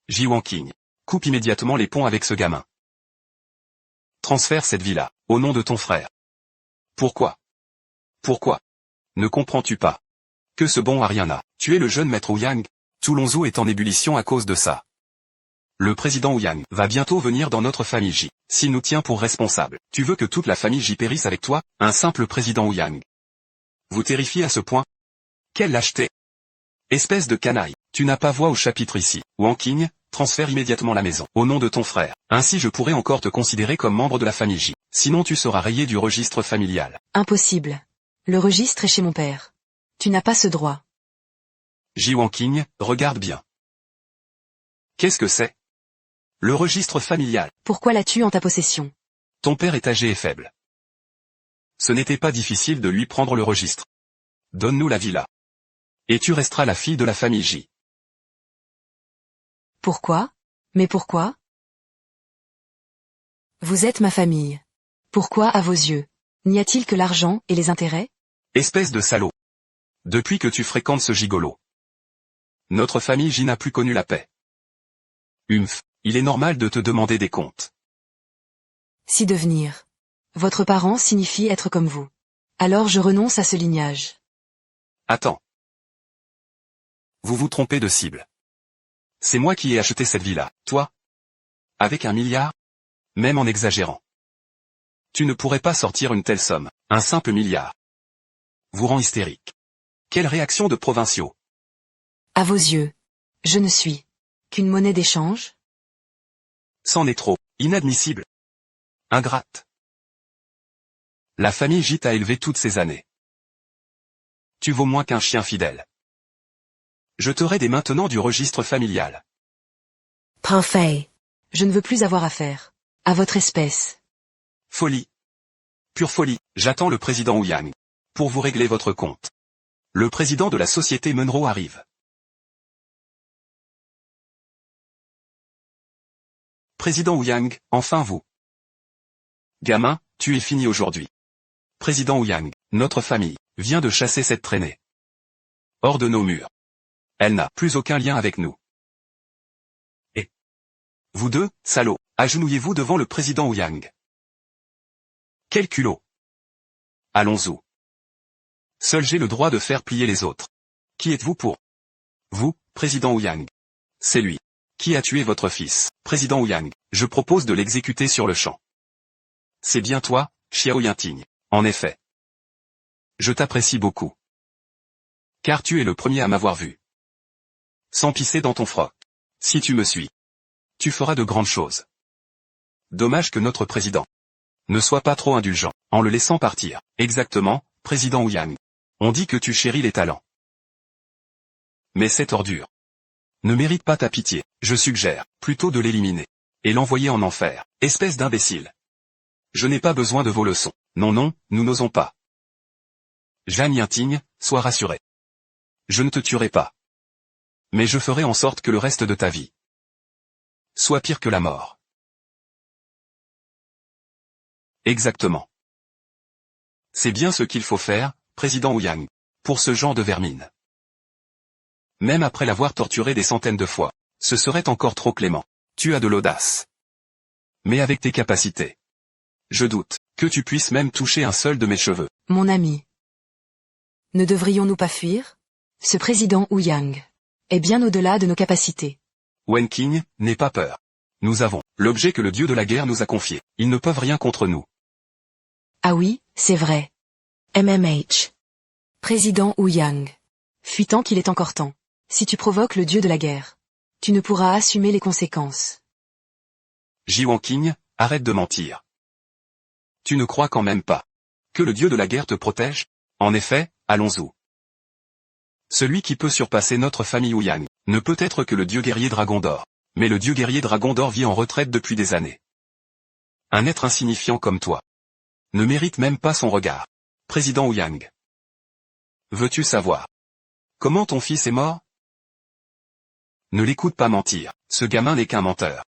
Ji Yuanqing, coupe immédiatement les ponts avec ce gamin. Transfère cette villa au nom de ton frère. Pourquoi? Pourquoi? Ne comprends-tu pas que ce bon Ariana, tu es le jeune maître Ouyang? Tout Lonzhou est en ébullition à cause de ça. Le président Ouyang va bientôt venir dans notre famille J. S'il nous tient pour responsables, tu veux que toute la famille J périsse avec toi, un simple président Ouyang? Vous terrifiez à ce point? Quelle lâcheté! Espèce de canaille, tu n'as pas voix au chapitre ici. Wang Qing, transfère immédiatement la maison, au nom de ton frère. Ainsi je pourrai encore te considérer comme membre de la famille J. Sinon tu seras rayé du registre familial.
Impossible. Le registre est chez mon père. Tu n'as pas ce droit.
Ji Yuanqing, regarde bien. Qu'est-ce que c'est? Le registre familial.
Pourquoi l'as-tu en ta possession?
Ton père est âgé et faible. Ce n'était pas difficile de lui prendre le registre. Donne-nous la villa. Et tu resteras la fille de la famille J.
Pourquoi? Mais pourquoi? Vous êtes ma famille. Pourquoi à vos yeux? N'y a-t-il que l'argent et les intérêts?
Espèce de salaud. Depuis que tu fréquentes ce gigolo. Notre famille J n'a plus connu la paix. Humph, il est normal de te demander des comptes.
Si devenir. Votre parent signifie être comme vous. Alors je renonce à ce lignage.
Attends. Vous vous trompez de cible. C'est moi qui ai acheté cette villa, toi? Avec 1 milliard? Même en exagérant. Tu ne pourrais pas sortir une telle somme, un simple milliard. Vous rend hystérique. Quelle réaction de provinciaux?
À vos yeux. Je ne suis qu'une monnaie d'échange?
C'en est trop, inadmissible. Ingrate. La famille Ji t'a élevé toutes ces années. Tu vaux moins qu'un chien fidèle. Je te raide maintenant du registre familial.
Parfait. Je ne veux plus avoir affaire à votre espèce.
Folie. Pure folie. J'attends le président Wu Yang. Pour vous régler votre compte. Le président de la société Munro arrive. Président Wu Yang, enfin vous. Gamin, tu es fini aujourd'hui. Président Wu Yang, notre famille, vient de chasser cette traînée. Hors de nos murs. Elle n'a plus aucun lien avec nous. Et vous deux, salauds, agenouillez-vous devant le président Wu Yang. Quel culot. Allons-y. Seul j'ai le droit de faire plier les autres. Qui êtes-vous pour? Vous, président Wu Yang. C'est lui. Qui a tué votre fils, président Wu Yang? Je propose de l'exécuter sur le champ. C'est bien toi, Xiao Yanting. En effet. Je t'apprécie beaucoup. Car tu es le premier à m'avoir vu. Sans pisser dans ton froc. Si tu me suis. Tu feras de grandes choses. Dommage que notre président ne soit pas trop indulgent, en le laissant partir. Exactement, président Wu Yang. On dit que tu chéris les talents. Mais cette ordure ne mérite pas ta pitié. Je suggère, plutôt de l'éliminer. Et l'envoyer en enfer. Espèce d'imbécile. Je n'ai pas besoin de vos leçons. Non non, nous n'osons pas. Zhang Yanting, sois rassuré. Je ne te tuerai pas. Mais je ferai en sorte que le reste de ta vie soit pire que la mort. Exactement. C'est bien ce qu'il faut faire, président Wu Yang, pour ce genre de vermine. Même après l'avoir torturé des centaines de fois, ce serait encore trop clément. Tu as de l'audace. Mais avec tes capacités, je doute que tu puisses même toucher un seul de mes cheveux.
Mon ami. Ne devrions-nous pas fuir? Ce président Wu Yang est bien au-delà de nos capacités.
Wen Qing, n'aie pas peur. Nous avons l'objet que le dieu de la guerre nous a confié. Ils ne peuvent rien contre nous.
Ah oui, c'est vrai. MMH. Président Wu Yang. Fuis tant qu'il est encore temps. Si tu provoques le dieu de la guerre, tu ne pourras assumer les conséquences.
Ji Wanqing, arrête de mentir. Tu ne crois quand même pas que le dieu de la guerre te protège? En effet, allons-y. Celui qui peut surpasser notre famille Wu Yang ne peut être que le dieu guerrier Dragon d'Or. Mais le dieu guerrier Dragon d'Or vit en retraite depuis des années. Un être insignifiant comme toi ne mérite même pas son regard. Président Wu Yang. Veux-tu savoir comment ton fils est mort? Ne l'écoute pas mentir, ce gamin n'est qu'un menteur.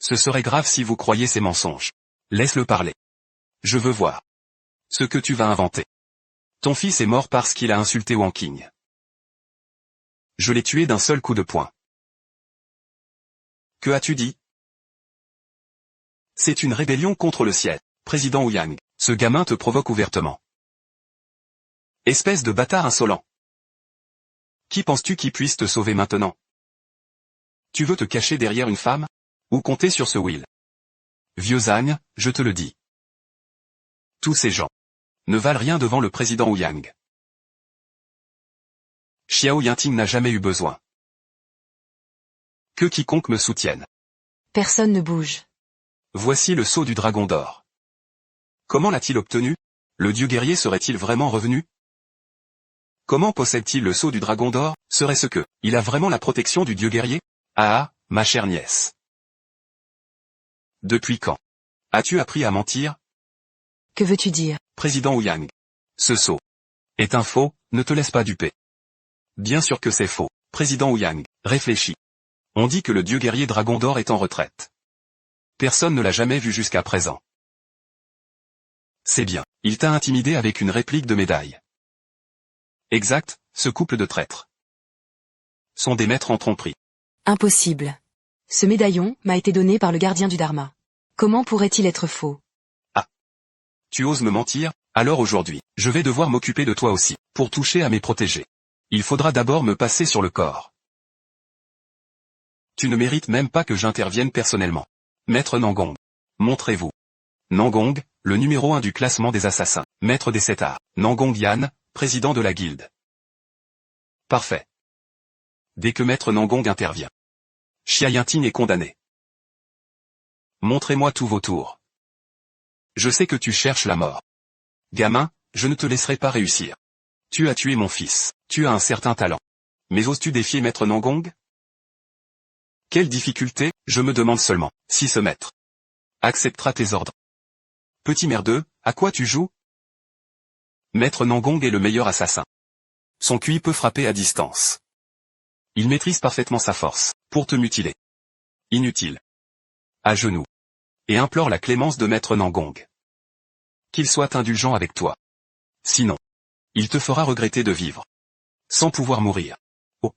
Ce serait grave si vous croyez ses mensonges. Laisse-le parler. Je veux voir ce que tu vas inventer. Ton fils est mort parce qu'il a insulté Wang Qing. Je l'ai tué d'un seul coup de poing. Que as-tu dit? C'est une rébellion contre le ciel, président Wu Yang. Ce gamin te provoque ouvertement. Espèce de bâtard insolent. Qui penses-tu qui puisse te sauver maintenant? Tu veux te cacher derrière une femme? Ou compter sur ce Will? Vieux Zhang, je te le dis. Tous ces gens ne valent rien devant le président Wu Yang. Xiao Yanting n'a jamais eu besoin que quiconque me soutienne.
Personne ne bouge.
Voici le sceau du Dragon d'Or. Comment l'a-t-il obtenu? Le dieu guerrier serait-il vraiment revenu? Comment possède-t-il le sceau du Dragon d'Or? Serait-ce que il a vraiment la protection du dieu guerrier? Ah, ma chère nièce. Depuis quand as-tu appris à mentir?
Que veux-tu dire?
Président Wu Yang. Ce sceau est un faux, ne te laisse pas duper. Bien sûr que c'est faux. Président Wu Yang, réfléchis. On dit que le dieu guerrier Dragon d'Or est en retraite. Personne ne l'a jamais vu jusqu'à présent. C'est bien, il t'a intimidé avec une réplique de médaille. Exact, ce couple de traîtres sont des maîtres en tromperie.
Impossible. Ce médaillon m'a été donné par le gardien du Dharma. Comment pourrait-il être faux?
Ah. Tu oses me mentir? Alors aujourd'hui, je vais devoir m'occuper de toi aussi, pour toucher à mes protégés. Il faudra d'abord me passer sur le corps. Tu ne mérites même pas que j'intervienne personnellement. Maître Nangong. Montrez-vous. Nangong, le numéro 1 du classement des assassins. Maître des 7 arts. Nangong Yan, président de la guilde. Parfait. Dès que Maître Nangong intervient, Xia Yanting est condamné. Montrez-moi tous vos tours. Je sais que tu cherches la mort. Gamin, je ne te laisserai pas réussir. Tu as tué mon fils, tu as un certain talent. Mais oses-tu défier Maître Nangong? Quelle difficulté, je me demande seulement, si ce maître acceptera tes ordres. Petit merdeux, à quoi tu joues? Maître Nangong est le meilleur assassin. Son QI peut frapper à distance. Il maîtrise parfaitement sa force, pour te mutiler. Inutile. À genoux. Et implore la clémence de Maître Nangong. Qu'il soit indulgent avec toi. Sinon, il te fera regretter de vivre. Sans pouvoir mourir. Oh.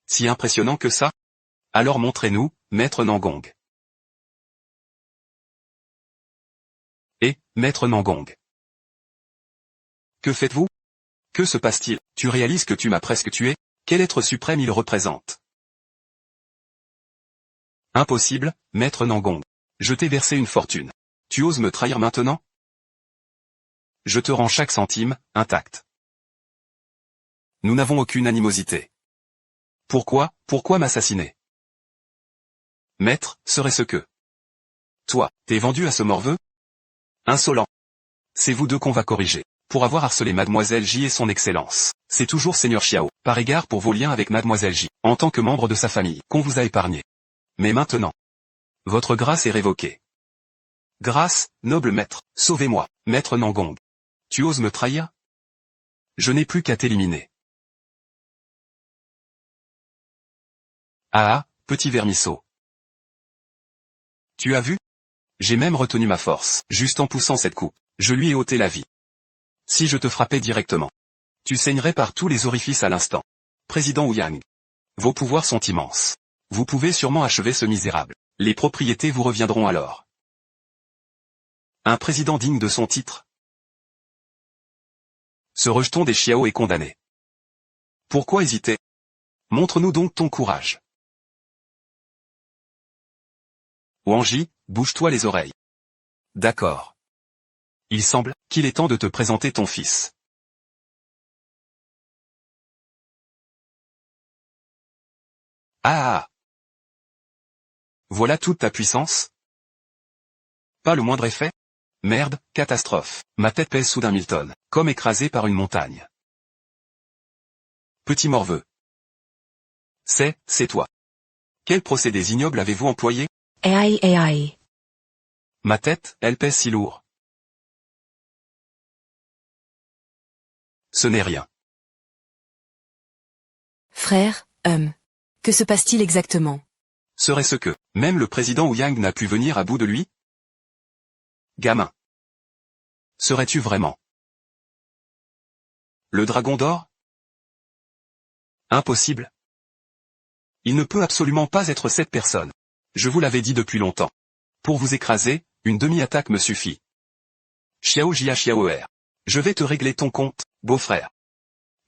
Si impressionnant que ça? Alors montrez-nous, Maître Nangong. Et, Maître Nangong. Que faites-vous? Que se passe-t-il? Tu réalises que tu m'as presque tué? Quel être suprême il représente? Impossible, Maître Nangong. Je t'ai versé une fortune. Tu oses me trahir maintenant? Je te rends chaque centime, intact. Nous n'avons aucune animosité. Pourquoi m'assassiner? Maître, serait-ce que... Toi, t'es vendu à ce morveux? Insolent. C'est vous deux qu'on va corriger. Pour avoir harcelé Mademoiselle J et son Excellence, c'est toujours Seigneur Xiao, par égard pour vos liens avec Mademoiselle J, en tant que membre de sa famille, qu'on vous a épargné. Mais maintenant, votre grâce est révoquée. Grâce, noble maître, sauvez-moi, Maître Nangong. Tu oses me trahir? Je n'ai plus qu'à t'éliminer. Ah, petit vermisseau. Tu as vu? J'ai même retenu ma force, juste en poussant cette coupe, je lui ai ôté la vie. Si je te frappais directement, tu saignerais par tous les orifices à l'instant. Président Ouyang. Vos pouvoirs sont immenses. Vous pouvez sûrement achever ce misérable. Les propriétés vous reviendront alors. Un président digne de son titre. Ce rejeton des Xiao est condamné. Pourquoi hésiter? Montre-nous donc ton courage. Wangji, bouge-toi les oreilles. D'accord. Il semble qu'il est temps de te présenter ton fils. Ah! Voilà toute ta puissance? Pas le moindre effet? Merde, catastrophe. Ma tête pèse soudain 1000 tonnes, comme écrasée par une montagne. Petit morveux. C'est toi. Quel procédé ignoble avez-vous employé?
AI.
Ma tête, elle pèse si lourd. Ce n'est rien.
Frère, que se passe-t-il exactement?
Serait-ce que, même le président Ouyang n'a pu venir à bout de lui? Gamin. Serais-tu vraiment le dragon d'or? Impossible. Il ne peut absolument pas être cette personne. Je vous l'avais dit depuis longtemps. Pour vous écraser, une demi-attaque me suffit. Xiao Jia Xiao Er. Je vais te régler ton compte, beau-frère.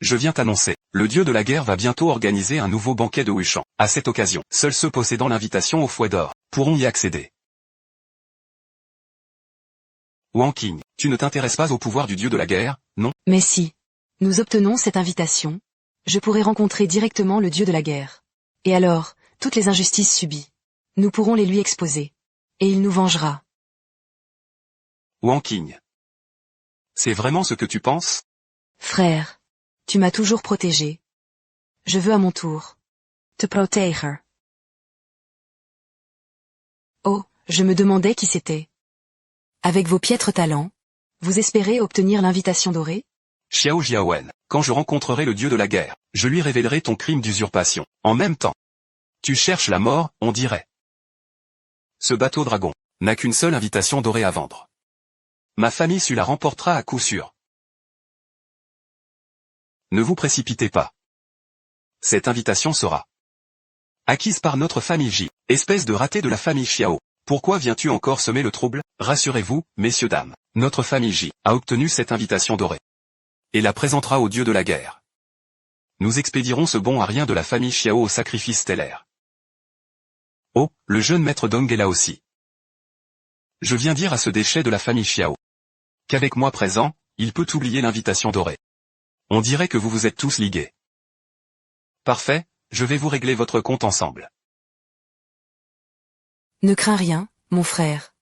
Je viens t'annoncer, le dieu de la guerre va bientôt organiser un nouveau banquet de Wuchan. À cette occasion, seuls ceux possédant l'invitation au fouet d'or pourront y accéder. Wang Qing, tu ne t'intéresses pas au pouvoir du dieu de la guerre, non?
Mais si. Nous obtenons cette invitation. Je pourrai rencontrer directement le dieu de la guerre. Et alors, toutes les injustices subies. Nous pourrons les lui exposer. Et il nous vengera.
Wang Qing. C'est vraiment ce que tu penses?
Frère. Tu m'as toujours protégé. Je veux à mon tour te protéger. Oh, je me demandais qui c'était. Avec vos piètres talents, vous espérez obtenir l'invitation dorée?
Xiao Jiawen, quand je rencontrerai le dieu de la guerre, je lui révélerai ton crime d'usurpation. En même temps, tu cherches la mort, on dirait. Ce bateau dragon n'a qu'une seule invitation dorée à vendre. Ma famille la remportera à coup sûr. Ne vous précipitez pas. Cette invitation sera acquise par notre famille J, espèce de raté de la famille Xiao. Pourquoi viens-tu encore semer le trouble? Rassurez-vous, messieurs dames, notre famille J a obtenu cette invitation dorée. Et la présentera au dieu de la guerre. Nous expédierons ce bon à rien de la famille Xiao au sacrifice stellaire. Oh, le jeune maître Dong est là aussi. Je viens dire à ce déchet de la famille Xiao qu'avec moi présent, il peut oublier l'invitation dorée. On dirait que vous vous êtes tous ligués. Parfait, je vais vous régler votre compte ensemble.
Ne crains rien, mon frère.